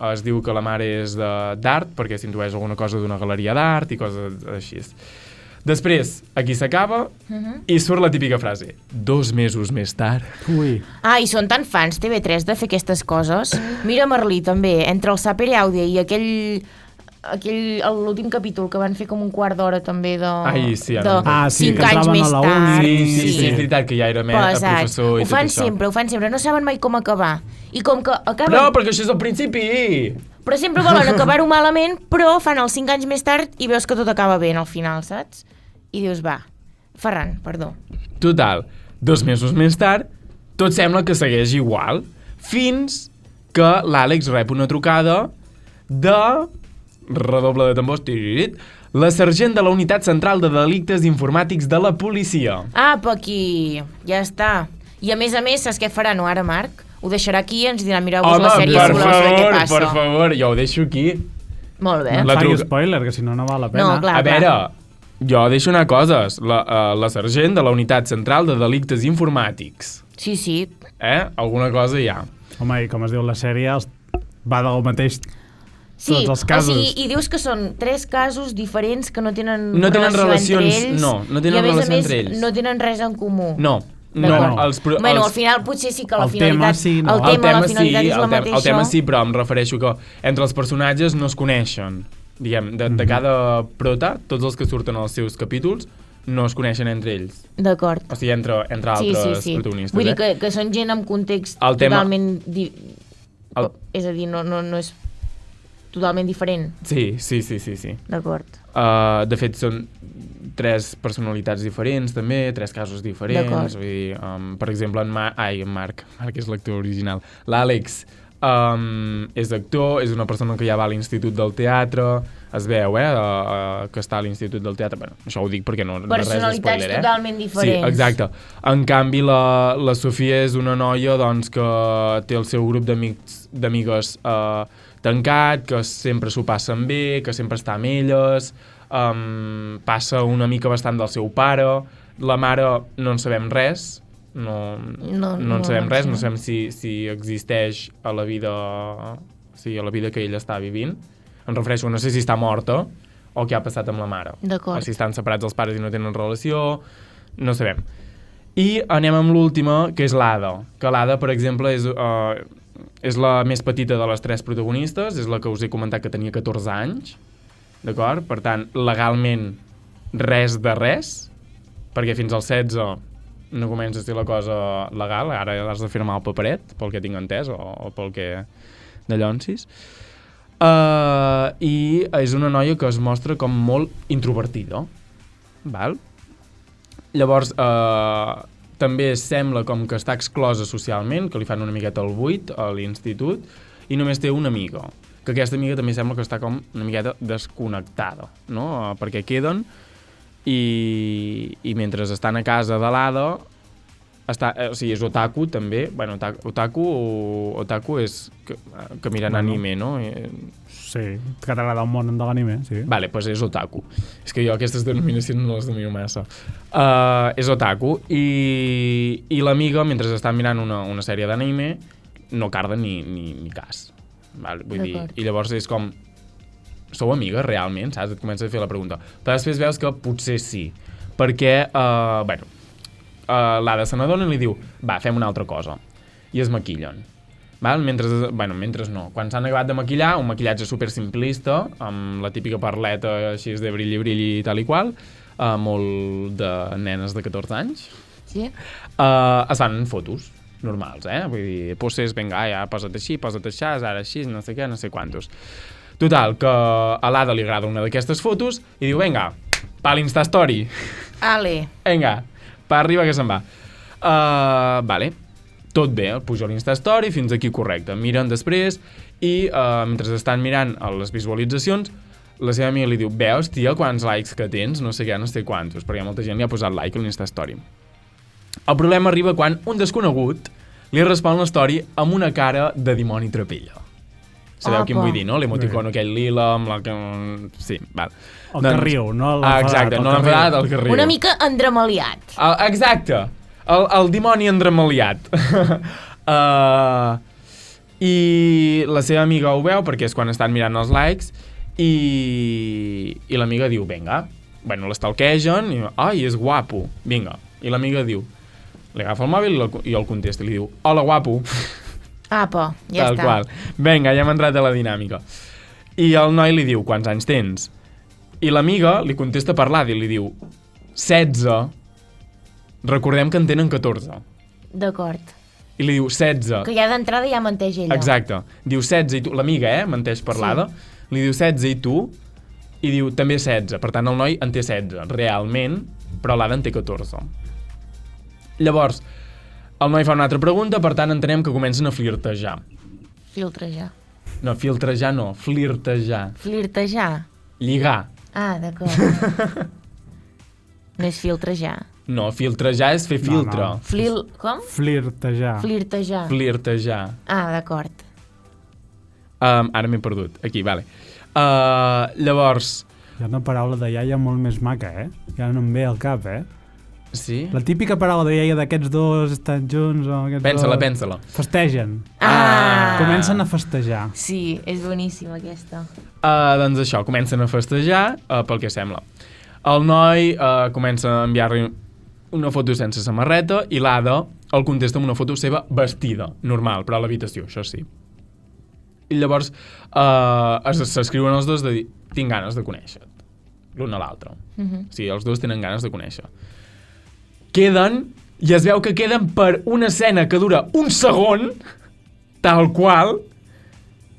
Es diu que la mare és d'art, perquè s'intueix alguna cosa d'una galeria d'art i coses així. Després, aquí s'acaba i surt la típica frase. 2 mesos més tard. Ui. Ah, i són tan fans TV3 de fer aquestes coses. Mira Merlí, també, entre el Saper Audio i l'últim capítol que van fer com un quart d'hora també de... Ai, sí, de ara sí, 5 que anys entraven més a la tard. uni. Sí, és veritat que ja era professor i ho tot fan això. ho fan sempre, no saben mai com acabar. I com que acaben... Però, perquè això és el principi! Però sempre volen acabar-ho malament, però fan els 5 anys més tard i veus que tot acaba bé al final, saps? I dius, va, Ferran, perdó. Total, 2 mesos més tard, tot sembla que segueix igual, fins que l'Àlex rep una trucada de... redoble de tambors, tiririt, la sergent de la Unitat Central de Delictes Informàtics de la policia. Apa, aquí, ja està. I a més, saps què farà, no ara, Marc? Ho deixarà aquí i ens dirà, mireu-vos la sèrie si voleu saber què passa. per favor, jo ho deixo aquí. Molt bé. No La et faci truca- spoiler, que si no, no val la pena. No, clar. A veure, jo deixo una cosa, la sergent de la Unitat Central de Delictes Informàtics. Sí. Alguna cosa hi ha. Home, i com es diu la sèrie, va del mateix Sí, tots els casos. o sigui, i dius que són 3 casos diferents que no tenen No tenen relació relacions, entre ells, no tenen i a relació més entre ells. no tenen res en comú. No, Bueno, al final potser sí que la el tema finalitat... sí, no. El tema, la finalitat és la mateixa. El tema sí, però em refereixo que entre els personatges no es coneixen. Diguem, de cada prota, tots els que surten als seus capítols no es coneixen entre ells. D'acord. O sigui, entre altres protagonistes. Vull dir que són gent amb context totalment... És a dir, no és totalment diferent. Sí. D'acord. De fet, són 3 personalitats diferents, també, 3 casos diferents. Vull dir, per exemple, en Marc és l'actor original. L'Àlex és actor, és una persona que ja va a l'Institut del Teatre, es veu, que està a l'Institut del Teatre. Bueno, això ho dic perquè no res de spoiler, personalitats totalment diferents. Sí, exacte. En canvi, la Sofia és una noia doncs, que té el seu grup d'amigues tancat, que sempre s'ho passen bé, que sempre està amb elles, passa una mica bastant del seu pare. La mare no en sabem res, no en sabem res, no sabem si existeix a la vida que ella està vivint. Em refereixo, no sé si està morta o què ha passat amb la mare. D'acord. O si estan separats els pares i no tenen relació, no sabem. I anem amb l'última, que és l'Ada. Que l'Ada, per exemple, és la més petita de les 3 protagonistes, és la que us he comentat que tenia 14 anys, d'acord? Per tant, legalment res de res, perquè fins als 16 no comença a ser la cosa legal, ara has de firmar el paperet, pel que tinc entès, o pel que de llonsis. I és una noia que es mostra com molt introvertida, val? Llavors, també sembla com que està exclosa socialment, que li fan una miqueta el buit a l'institut, i només té una amiga, que aquesta amiga també sembla que està com una miqueta desconnectada, no? Perquè queden i mentre estan a casa de l'Ada o sigui, és otaku també. Bueno, otaku és que miren anime, no? Sí, que t'agrada el món de l'anime, sí. Vale, doncs és otaku. És que jo aquestes denominacions no les domino massa. És otaku i l'amiga, mentre està mirant una sèrie d'anime, no carda ni cas. Vale? Vull dir, i llavors és com... Sou amigues realment, saps? Et comences a fer la pregunta. Però després veus que potser sí. Perquè, l'Ada se n'adona i li diu, va, fem una altra cosa. I es maquillen. Val? Mentre no. Quan s'han acabat de maquillar, un maquillatge super simplista, amb la típica parleta així de brilli i tal i qual, molt de nenes de 14 anys, sí? Es fan fotos normals, Vull dir, poses, vinga, ja, posa't així, ara així, no sé què, no sé quantos. Total, que a l'Ada li agrada una d'aquestes fotos i diu, vinga, pa l'Instastory. Ale. Vinga, pa arriba que se'n va. Vale, tot bé, el pujo a l'Instastory, fins aquí correcte. Miren després i mentre estan mirant les visualitzacions, la seva amiga li diu, veus, tia, quants likes que tens, no sé què, no sé quantos, perquè molta gent li ha posat like a l'Instastory. El problema arriba quan un desconegut li respon l'story amb una cara de dimoni trapella. Sabeu quin vull dir, no? L'emoticono aquell lila amb la que... Sí, val. El que riu, no l'enfadat. Exacte, no l'enfadat, el que riu. Una mica endremaliat. Exacte, el dimoni endremaliat. I la seva amiga ho veu, perquè és quan estan mirant els likes, i l'amiga diu, vinga. Bueno, l'estalquegen, i ai, és guapo, vinga. I l'amiga diu, li agafa el mòbil i el contesta, i li diu, hola, guapo. Apa, ja Tal està. qual. Vinga, ja hem entrat a la dinàmica. I el noi li diu, quants anys tens? I l'amiga li contesta parlant i li diu, 16. Recordem que en tenen 14. D'acord. I li diu, 16. Que ja d'entrada ja menteix ella. Exacte. Diu 16 i tu... L'amiga, menteix parlada. Sí. Li diu 16 i tu, i diu també 16. Per tant, el noi en té 16, realment, però l'Ada en té 14. Llavors, el noi fa una altra pregunta, per tant, entenem que comencen a flirtejar. Filtrejar. No, filtrejar no, flirtejar. Flirtejar. Lligar. Ah, d'acord. No és filtrejar. No, filtrejar és fer filtre. No. Com? Flirtejar. Flirtejar. Flirtejar. Ah, d'acord. Ara m'he perdut. Aquí, vale. Llavors... Hi ha una paraula de iaia molt més maca, Ja no em ve al cap, Sí? La típica paraula de iaia d'aquests dos estan junts o aquests Pensa-la. Festegen. Comencen a festejar. Sí, és boníssima aquesta. Doncs això, comencen a festejar, pel que sembla. El noi comença a enviar-li una foto sense samarreta i l'Ada el contesta amb una foto seva vestida, normal, però a l'habitació, això sí. I llavors s'escriuen els dos de dir, tinc ganes de conèixer l'un a l'altre. O sigui, els dos tenen ganes de conèixer. Queden, i es veu que queden per una escena que dura un segon, tal qual.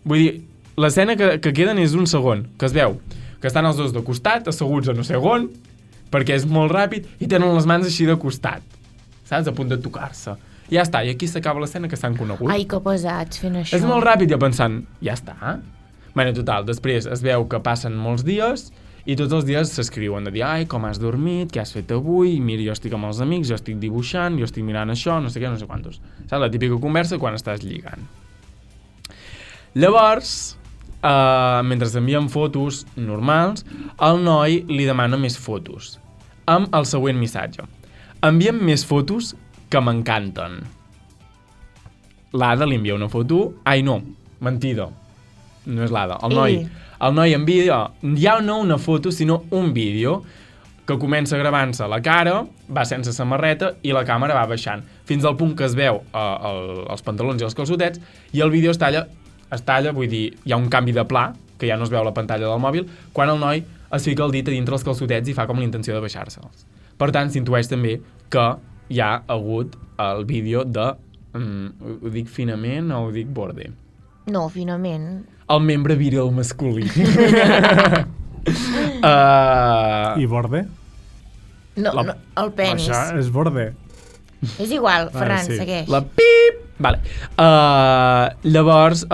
Vull dir, l'escena que queden és un segon, que es veu que estan els dos de costat, asseguts a no sé on, perquè és molt ràpid, i tenen les mans així de costat, saps? A punt de tocar-se. I ja està, i aquí s'acaba l'escena que s'han conegut. Ai, que pesats fent això. És molt ràpid, ja pensant, ja està. Bueno, total, després es veu que passen molts dies i tots els dies s'escriuen de dir, ai, com has dormit, què has fet avui, mira, jo estic amb els amics, jo estic dibuixant, jo estic mirant això, no sé què, no sé quantos. Saps? La típica conversa quan estàs lligant. Llavors, mentre envien fotos normals, el noi li demana més fotos, amb el següent missatge. Enviem més fotos que m'encanten. L'Ada li envia una foto... Ai, no, mentida. No és l'Ada, el noi. El noi envia ja no una foto, sinó un vídeo que comença gravant-se la cara, va sense samarreta i la càmera va baixant, fins al punt que es veu els pantalons i els calçotets, i el vídeo es talla, vull dir, hi ha un canvi de pla, que ja no es veu la pantalla del mòbil, quan el noi es fica el dit a dintre els calçotets i fa com l'intenció de baixar-se'ls. Per tant, s'intueix també que hi ha hagut el vídeo de... ho dic finament o ho dic borde? No, finament. El membre viril masculí. I borde? No, el penis. Això és borde. És igual, Ferran, sí. segueix. La pip! Vale. Llavors,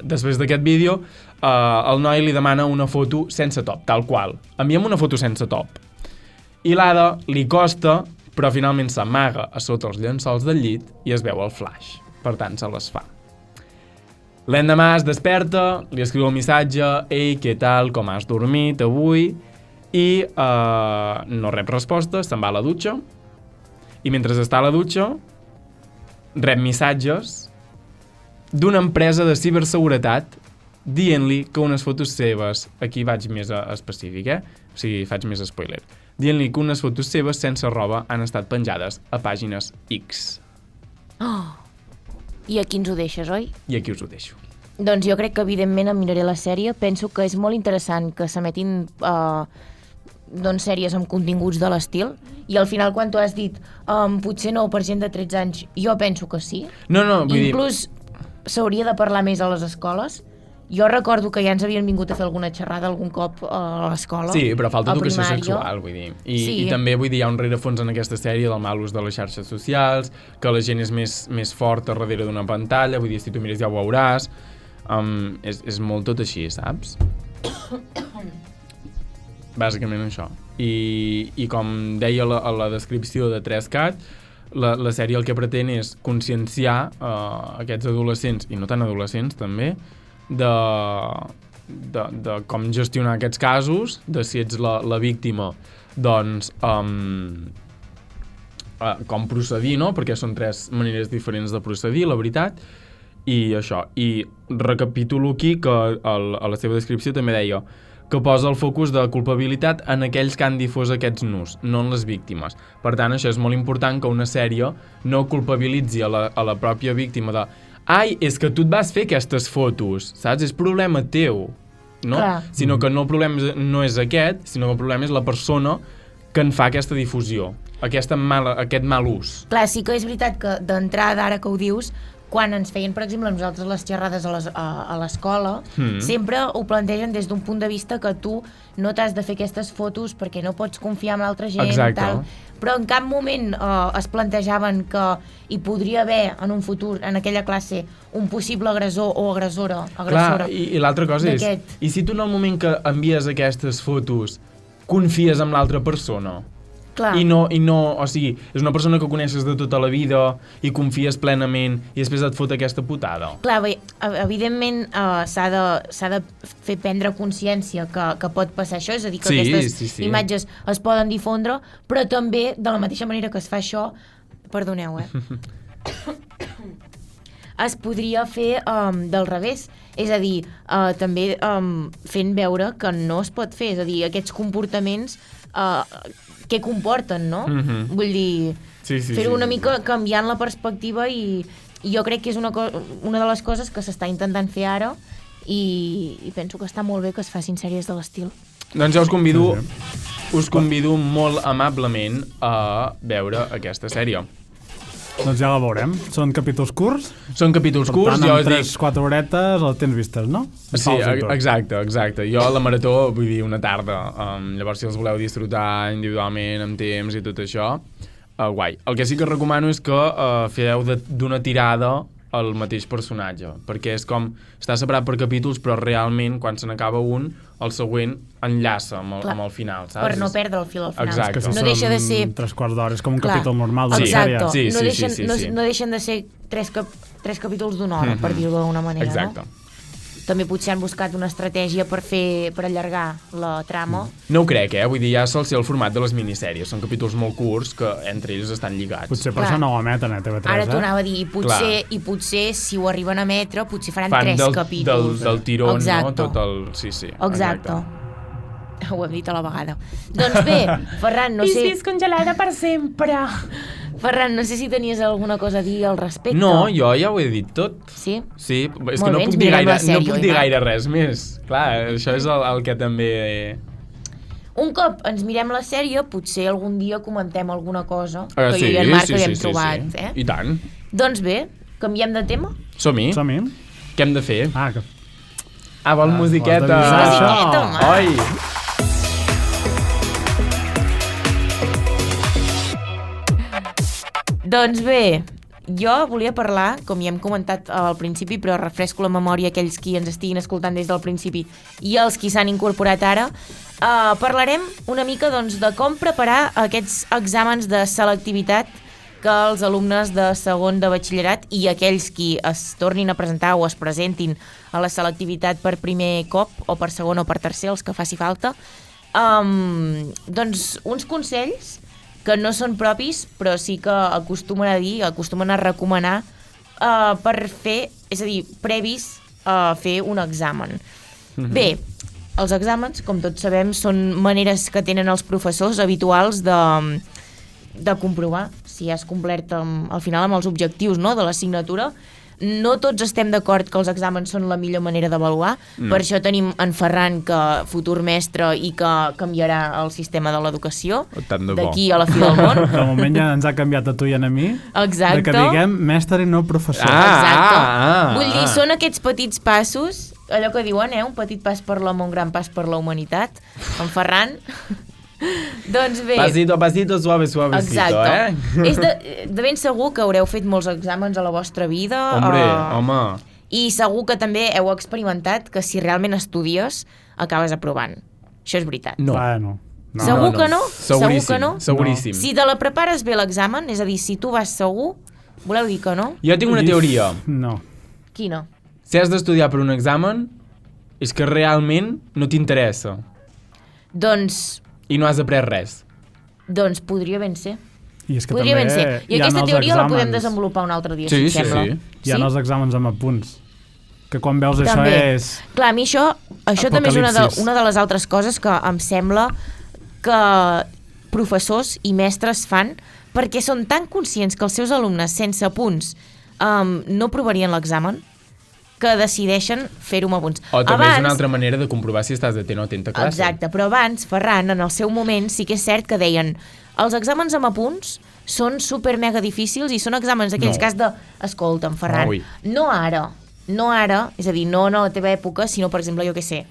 després d'aquest vídeo, el noi li demana una foto sense top, tal qual. Enviem una foto sense top. I l'Ada li costa, però finalment s'amaga a sota els llençols del llit i es veu el flash. Per tant, se les fa. L'endemà es desperta, li escriu el missatge, ei, què tal, com has dormit avui? I no rep resposta, se'n va a la dutxa, i mentre està a la dutxa rep missatges d'una empresa de ciberseguretat dient-li que unes fotos seves, aquí vaig més específic, o sigui, faig més spoiler, dient-li que unes fotos seves sense roba han estat penjades a pàgines X. Oh. I aquí ens ho deixes, oi? I aquí us ho deixo. Doncs jo crec que evidentment em miraré la sèrie. Penso que és molt interessant que s'emetin doncs, sèries amb continguts de l'estil, i al final quan tu has dit potser no per gent de 13 anys, jo penso que sí. No, vull dir... Inclús s'hauria de parlar més a les escoles. Jo recordo que ja ens havien vingut a fer alguna xerrada algun cop a l'escola. Sí, però falta educació sexual, vull dir. I també, vull dir, hi ha un rerefons en aquesta sèrie del mal ús de les xarxes socials, que la gent és més forta darrere d'una pantalla, vull dir, si tu mires ja ho veuràs. És molt tot així, saps? Bàsicament això. I com deia a la descripció de 3CAT, la sèrie el que pretén és conscienciar aquests adolescents, i no tan adolescents també, de com gestionar aquests casos, de si ets la víctima, doncs com procedir, no? Perquè són 3 maneres diferents de procedir, la veritat, i això. I recapitulo aquí que a la seva descripció també deia que posa el focus de culpabilitat en aquells que han difós aquests nus, no en les víctimes. Per tant, això és molt important, que una sèrie no culpabilitzi a la pròpia víctima de ai, és que tu et vas fer aquestes fotos, saps? És problema teu, no? Clar. Sinó que no, el problema no és aquest, sinó que el problema és la persona que en fa aquesta difusió, aquest mal ús. Clar, sí que és veritat que d'entrada, ara que ho dius, quan ens feien, per exemple, nosaltres les xerrades a l'escola, sempre ho plantegen des d'un punt de vista que tu no t'has de fer aquestes fotos perquè no pots confiar en l'altra gent. Exacte. Tal. Però en cap moment es plantejaven que hi podria haver en un futur, en aquella classe, un possible agressor o agressora. Clar, i l'altra cosa és, i si tu en el moment que envies aquestes fotos confies en l'altra persona? Clar. I no, o sigui, és una persona que coneixes de tota la vida i confies plenament i després et fot aquesta putada. Clar, bé, evidentment s'ha de fer prendre consciència que pot passar això, és a dir, que aquestes imatges es poden difondre, però també, de la mateixa manera que es fa això, perdoneu, es podria fer del revés. És a dir, també fent veure que no es pot fer. És a dir, aquests comportaments què comporten, no? Vull dir, fer-ho una mica canviant la perspectiva i jo crec que és una de les coses que s'està intentant fer ara i penso que està molt bé que es facin sèries de l'estil. Doncs jo us convido molt amablement a veure aquesta sèrie. Doncs ja la veurem. Són capítols curts? Són capítols curts, jo us dic... 3-4 horetes el tens vistes, no? Sí, exacte. Jo a la marató vull dir una tarda. Llavors, si els voleu disfrutar individualment, amb temps i tot això, guai. El que sí que recomano és que feu d'una tirada el mateix personatge, perquè és com està separat per capítols, però realment quan se n'acaba un, el següent enllaça amb el final, saps? Per no perdre el fil al final. Exacte. Que si no deixa de ser 3/4 d'hora, és com un capítol normal d'una sèrie. Exacte. No deixen de ser tres capítols d'una hora, per dir-ho d'alguna manera, exacte. no? També potser han buscat una estratègia per allargar la trama. No ho crec, vull dir, ja sol ser el format de les minissèries. Són capítols molt curts que entre ells estan lligats. Potser per això no ho emeten a TV3, Ara t'ho anava a dir, i potser si ho arriben a emetre, potser faran 3 capítols. Del tiró, exacte. no? Tot el... Sí. Exacte. Ho hem dit a la vegada. Doncs bé, Ferran, no sé... I si és congelada per sempre? Ferran, no sé si tenies alguna cosa a dir al respecte. No, jo ja ho he dit tot. Sí? Sí, és Molt que no bé, puc dir gaire res més. Clar, això és el que també... Un cop ens mirem la sèrie, potser algun dia comentem alguna cosa que jo i en Marc haguem trobat. Sí. I tant. Doncs bé, canviem de tema? Som-hi. Què hem de fer? Vol musiqueta. Musiqueta, home. Oi! Doncs bé, jo volia parlar, com ja hem comentat al principi, però refresco la memòria aquells qui ens estiguin escoltant des del principi i els qui s'han incorporat ara, parlarem una mica doncs, de com preparar aquests exàmens de selectivitat que els alumnes de segon de batxillerat i aquells qui es tornin a presentar o es presentin a la selectivitat per primer cop o per segon o per tercer, els que faci falta, doncs uns consells que no són propis, però sí que acostumen a recomanar per fer, és a dir, previs a fer un examen. Bé, els exàmens, com tots sabem, són maneres que tenen els professors habituals de comprovar si has complert al final amb els objectius, no?, de l'assignatura. No tots estem d'acord que els exàmens són la millor manera d'avaluar, per això tenim en Ferran, que futur mestre i que canviarà el sistema de l'educació d'aquí a la fi del món. De moment ja ens ha canviat a tu i a mi. Exacte. De que diguem mestre i no professor. Exacte. Vull dir, són aquests petits passos, allò que diuen, un petit pas per l'home, un gran pas per la humanitat. En Ferran... Doncs bé... Pasito a pasito, suavecito, És de ben segur que haureu fet molts exàmens a la vostra vida. Home. I segur que també heu experimentat que si realment estudies, acabes aprovant. Això és veritat. No. Segur que no? Seguríssim. Segur que no? Seguríssim. Si te la prepares bé l'examen, és a dir, si tu vas segur, voleu dir que no? Jo tinc una teoria. No. Quina? Si has d'estudiar per un examen, és que realment no t'interessa. Doncs... I no has après res. Doncs podria ben ser. I és que podria ben ser. I aquesta teoria la podem desenvolupar un altre dia, si et sembla. Hi ha els exàmens amb apunts. Que quan veus això és... Clar, a mi això també és una de les altres coses que em sembla que professors i mestres fan perquè són tan conscients que els seus alumnes sense apunts no provarien l'examen que decideixen fer-ho amb apunts. O també és una altra manera de comprovar si estàs atent o atent a classe. Exacte, però abans, Ferran, en el seu moment, sí que és cert que deien els exàmens amb apunts són super mega difícils i són exàmens aquells que has de... Escolta'm, Ferran, no ara, és a dir, no a la teva època, sinó, per exemple, jo què sé,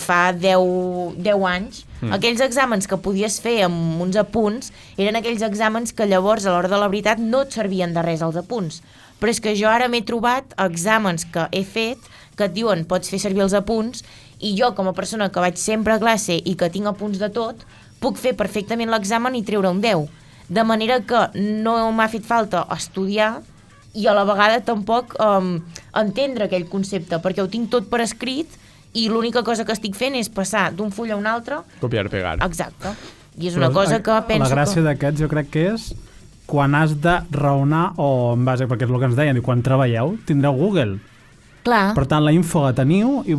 fa 10 anys, aquells exàmens que podies fer amb uns apunts eren aquells exàmens que llavors, a l'hora de la veritat, no et servien de res els apunts. Però és que jo ara m'he trobat exàmens que he fet que et diuen pots fer servir els apunts i jo com a persona que vaig sempre a classe i que tinc apunts de tot puc fer perfectament l'examen i treure un 10. De manera que no m'ha fet falta estudiar i a la vegada tampoc entendre aquell concepte perquè ho tinc tot per escrit i l'única cosa que estic fent és passar d'un full a un altre. Copiar, pegar. Exacte. I és una cosa que penso la gràcia d'aquests jo crec que és quan has de raonar o en base, perquè és el que ens deien, i quan treballeu tindreu Google. Clar. Per tant, la info la teniu i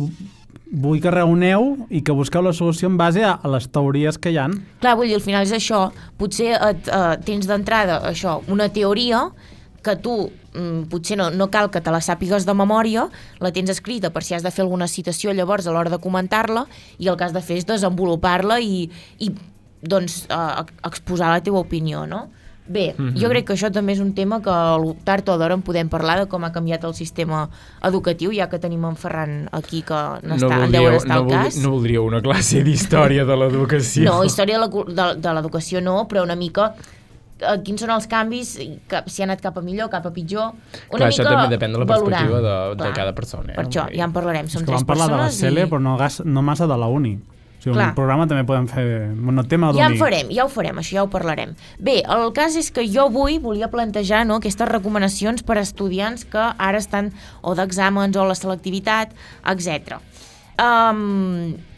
vull que raoneu i que busqueu la solució en base a les teories que hi ha. Clar, vull dir, al final és això. Potser tens d'entrada això, una teoria que tu potser no cal que te la sàpigues de memòria, la tens escrita per si has de fer alguna citació llavors a l'hora de comentar-la, i el que has de fer és desenvolupar-la i doncs, exposar la teva opinió, no? Bé, jo crec que això també és un tema que tard o d'hora en podem parlar de com ha canviat el sistema educatiu, ja que tenim en Ferran aquí que en deu estar al cas. No voldria una classe d'història de l'educació. No, història de l'educació no, però una mica quins són els canvis, si ha anat cap a millor, cap a pitjor. Clar, això també depèn de la perspectiva de cada persona. Per això, ja en parlarem, som 3 persones. Vam parlar de la CELE, però no massa de la uni. O sigui, un programa també podem fer un tema d'uni. Ja ho farem, això ja ho parlarem. Bé, el cas és que jo avui volia plantejar aquestes recomanacions per a estudiants que ara estan o d'exàmens o a la selectivitat, etc.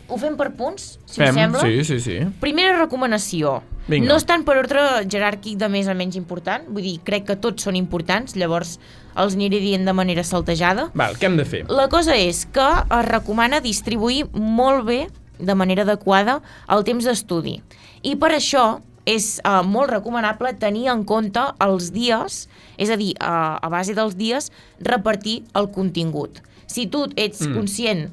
Ho fem per punts, si us sembla? Sí. Primera recomanació. Vinga. No estan per ordre jeràrquic de més a menys important, vull dir, crec que tots són importants, llavors els aniré dient de manera saltejada. Val, què hem de fer? La cosa és que es recomana distribuir molt bé, de manera adequada, el temps d'estudi. I per això és molt recomanable tenir en compte els dies, és a dir, a base dels dies, repartir el contingut. Si tu ets conscient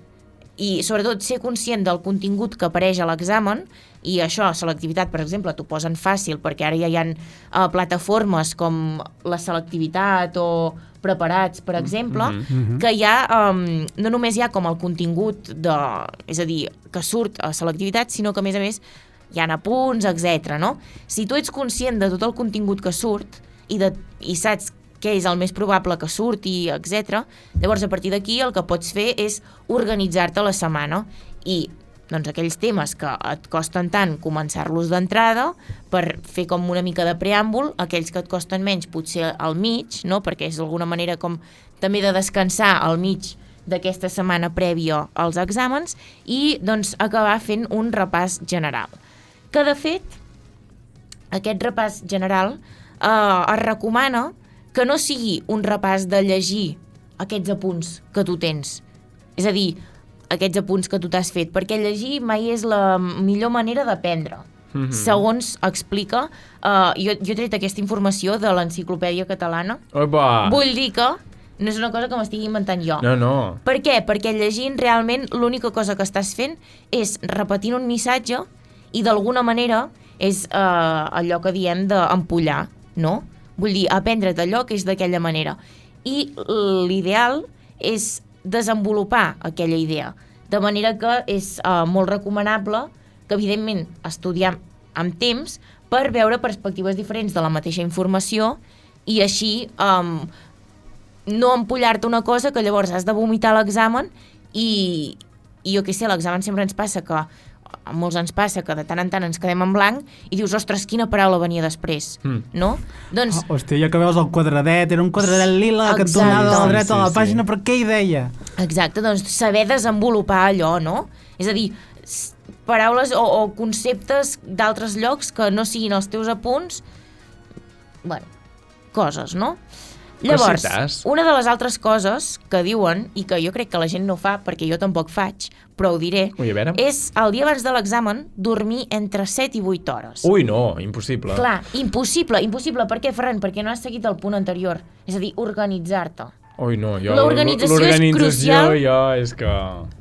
i sobretot ser conscient del contingut que apareix a l'examen, i això, selectivitat, per exemple, t'ho posen fàcil, perquè ara ja hi ha plataformes com la selectivitat o preparats, per exemple, que ja no només hi ha com el contingut, és a dir, que surt a selectivitat, sinó que, a més, hi ha apunts, etc. No? Si tu ets conscient de tot el contingut que surt i saps què és el més probable que surti, etc., llavors a partir d'aquí el que pots fer és organitzar-te la setmana i doncs aquells temes que et costen tant començar-los d'entrada per fer com una mica de preàmbul, aquells que et costen menys potser al mig, no? Perquè és d'alguna manera com també de descansar al mig d'aquesta setmana prèvia als exàmens i doncs acabar fent un repàs general. Que de fet, aquest repàs general es recomana que no sigui un repàs de llegir aquests apunts que tu tens. És a dir, aquests apunts que tu t'has fet, perquè llegir mai és la millor manera d'aprendre. Segons explica, jo he tret aquesta informació de l'Enciclopèdia Catalana. Opa! Vull dir que no és una cosa que m'estigui inventant jo. No. Per què? Perquè llegint realment l'única cosa que estàs fent és repetint un missatge i d'alguna manera és allò que diem d'empollar, no? Vull dir, aprendre't allò que és d'aquella manera. I l'ideal és desenvolupar aquella idea. De manera que és molt recomanable que, evidentment, estudiar amb temps per veure perspectives diferents de la mateixa informació i així no empollar-te una cosa que llavors has de vomitar a l'examen i jo què sé, l'examen sempre ens passa que a molts ens passa que de tant en tant ens quedem en blanc i dius, ostres, quina paraula venia després, no? Doncs... Hòstia, ja que veus el quadradet, era un quadradet lila que tornava a la dreta de la pàgina, però què hi deia? Exacte, doncs saber desenvolupar allò, no? És a dir, paraules o conceptes d'altres llocs que no siguin els teus apunts, bueno, coses, no? Llavors, una de les altres coses que diuen, i que jo crec que la gent no fa, perquè jo tampoc faig, però ho diré, és el dia abans de l'examen dormir entre 7 i 8 hores. Ui, no, impossible. Clar, impossible. Per què, Ferran? Perquè no has seguit el punt anterior. És a dir, organitzar-te. Ui, no, l'organització és crucial. Jo és que...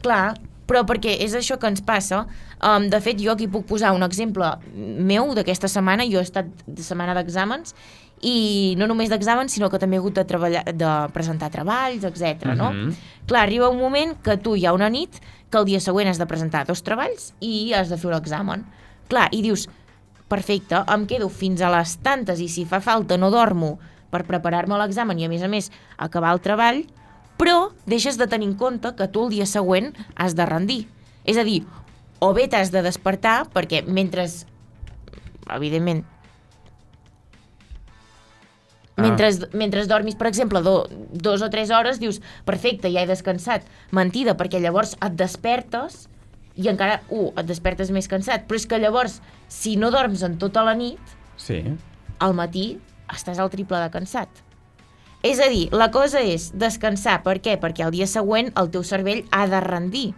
Clar, però perquè és això que ens passa. De fet, jo aquí puc posar un exemple meu d'aquesta setmana. Jo he estat de setmana d'exàmens i no només d'exàmens, sinó que també he hagut de presentar treballs, etc. No? Clar, arriba un moment que tu hi ha una nit que el dia següent has de presentar 2 treballs i has de fer un examen. Clar, i dius, perfecte, em quedo fins a les tantes i si fa falta no dormo per preparar-me a l'examen i a més acabar el treball, però deixes de tenir en compte que tu el dia següent has de rendir. És a dir, o bé t'has de despertar perquè mentre, evidentment, mentre dormis, per exemple, 2 o 3 hores, dius, perfecte, ja he descansat. Mentida, perquè llavors et despertes i encara, et despertes més cansat. Però és que llavors, si no dorms en tota la nit, al matí estàs al triple de cansat. És a dir, la cosa és descansar. Per què? Perquè el dia següent el teu cervell ha de rendir.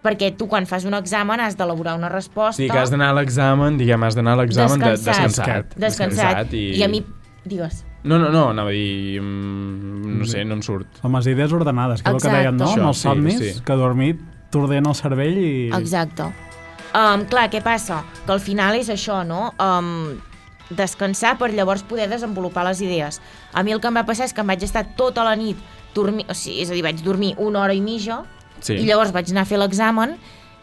Perquè tu quan fas un examen has d'elaborar una resposta... Sí, que has d'anar a l'examen, descansat. I a mi... Digues. No, anava a dir... no sé, no em surt. Amb les idees ordenades, que és el que deien, no? Això, Amb els somnis, sí. que dormir t'ordena el cervell i... Exacte. Clar, què passa? Que al final és això, no? Descansar per llavors poder desenvolupar les idees. A mi el que em va passar és que em vaig estar tota la nit dormint, o sigui, és a dir, vaig dormir 1 hora i mitja i llavors vaig anar a fer l'examen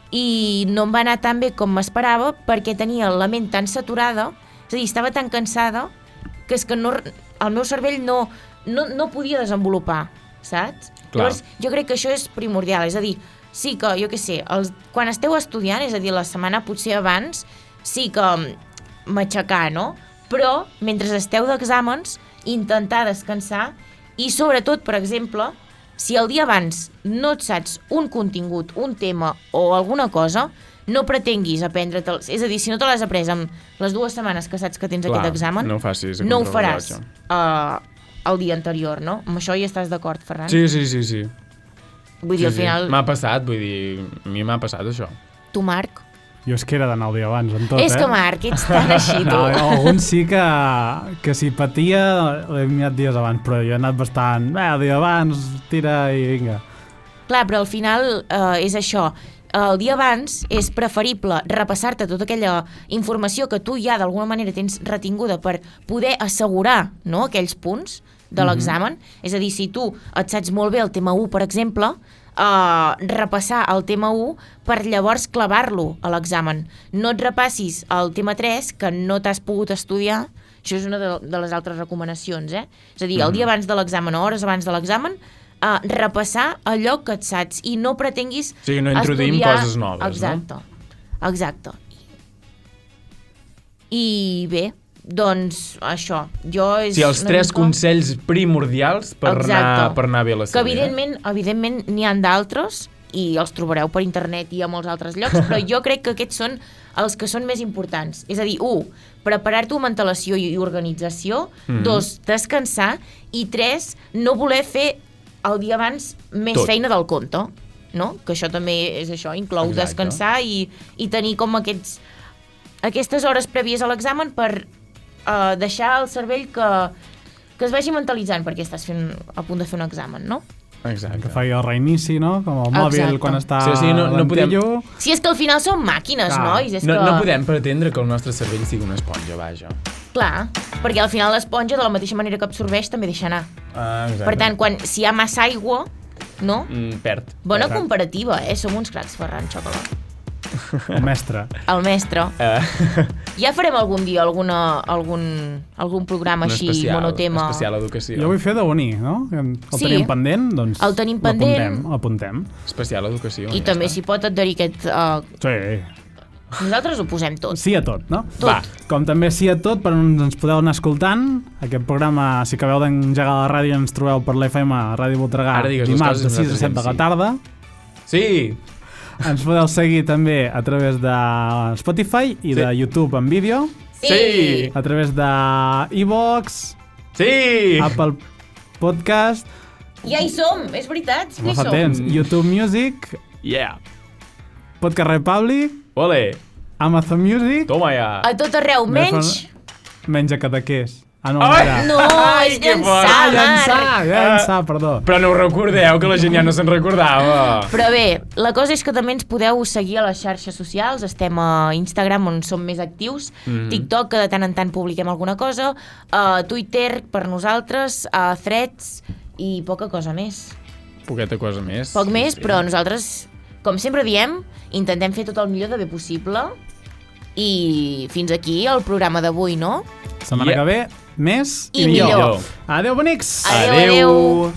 i no em va anar tan bé com m'esperava perquè tenia la ment tan saturada, és a dir, estava tan cansada que és que no, el meu cervell no podia desenvolupar, saps? Clar. Llavors, jo crec que això és primordial, és a dir, sí que, jo què sé, quan esteu estudiant, és a dir, la setmana potser abans, sí que m'aixecar, no? Però, mentre esteu d'exàmens, intentar descansar i, sobretot, per exemple, si el dia abans no et saps un contingut, un tema o alguna cosa, no pretenguis aprendre-te'ls. És a dir, si no te l'has après en les 2 setmanes que saps que tens aquest examen, no ho faràs el dia anterior, no? Amb això hi estàs d'acord, Ferran? Sí. Vull dir, al final... M'ha passat, vull dir, a mi m'ha passat això. Tu, Marc? Jo és que era d'anar el dia abans, en tot, És que, Marc, ets tan així, tu. No, alguns sí que si patia l'he mirat dies abans, però jo he anat bastant... el dia abans, tira i vinga. Clar, però al final és això. El dia abans és preferible repassar-te tota aquella informació que tu ja d'alguna manera tens retinguda per poder assegurar, no, aquells punts de l'examen. És a dir, si tu et saps molt bé el tema 1, per exemple, repassar el tema 1 per llavors clavar-lo a l'examen. No et repassis el tema 3 que no t'has pogut estudiar. Això és una de les altres recomanacions, És a dir, el dia abans de l'examen o hores abans de l'examen, repassar allò que et saps i no pretenguis o sigui, no introduïm estudiar... coses noves, Exacte. I bé, doncs això, Sí, els 3 consells primordials per anar bé a la que evidentment n'hi ha d'altres i els trobareu per internet i a molts altres llocs, però jo crec que aquests són els que són més importants. És a dir, 1, preparar-te amb antelació i organització, 2, descansar, i 3, no voler fer el dia abans més feina del compte, no? Que això també és això, inclou descansar i tenir com aquestes hores prèvies a l'examen per deixar el cervell que es vagi mentalitzant perquè estàs a punt de fer un examen, no? Exacte. Que faci el reinici, no? Com el mòbil quan està no podem... Sí, és que al final són màquines, nois. No podem pretendre que el nostre cervell sigui una esponja, vaja. Clar, perquè al final l'esponja, de la mateixa manera que absorbeix, també deixa anar. Exacte. Per tant, si hi ha massa aigua, no? Perd. Bona comparativa, Som uns cracs, Ferran Xocolà. El mestre. El mestre. Ja farem algun dia algun programa així, monotema. Especial educació. Jo vull fer de Uni, no? El tenim pendent, doncs el tenim pendent. L'apuntem. Especial educació. I també s'hi pot adherir aquest... Sí. Nosaltres ho posem tot. Sí a tot, no? Tot. Va, com també sí a tot, per on ens podeu anar escoltant. Aquest programa, si acabeu d'engegar la ràdio, ens trobeu per l'FM Ràdio Voltregà dimarts de 6 a 7 de la tarda. Sí! Ens podeu seguir també a través de Spotify i de YouTube en vídeo. Sí! A través de iVoox. Sí! Apple Podcast. Ja hi som, és veritat, sí que hi som. Temps. YouTube Music. Yeah! Podcast Republic. Ole! Amazon Music. Toma ja! A tot arreu, menys... Menys a Cadaqués. Ah, no, no, és llançar, perdó. Però no ho recordeu, que la gent ja no se'n recordava. Però bé, la cosa és que també ens podeu seguir a les xarxes socials. Estem a Instagram, on som més actius, TikTok, que de tant en tant publiquem alguna cosa, Twitter per nosaltres, Threads i poca cosa més. Poqueta cosa més. Poc més, però nosaltres, com sempre diem, intentem fer tot el millor de bé possible. I fins aquí el programa d'avui, no? Setmana que ve, més i millor. Adéu, bonics! Adéu.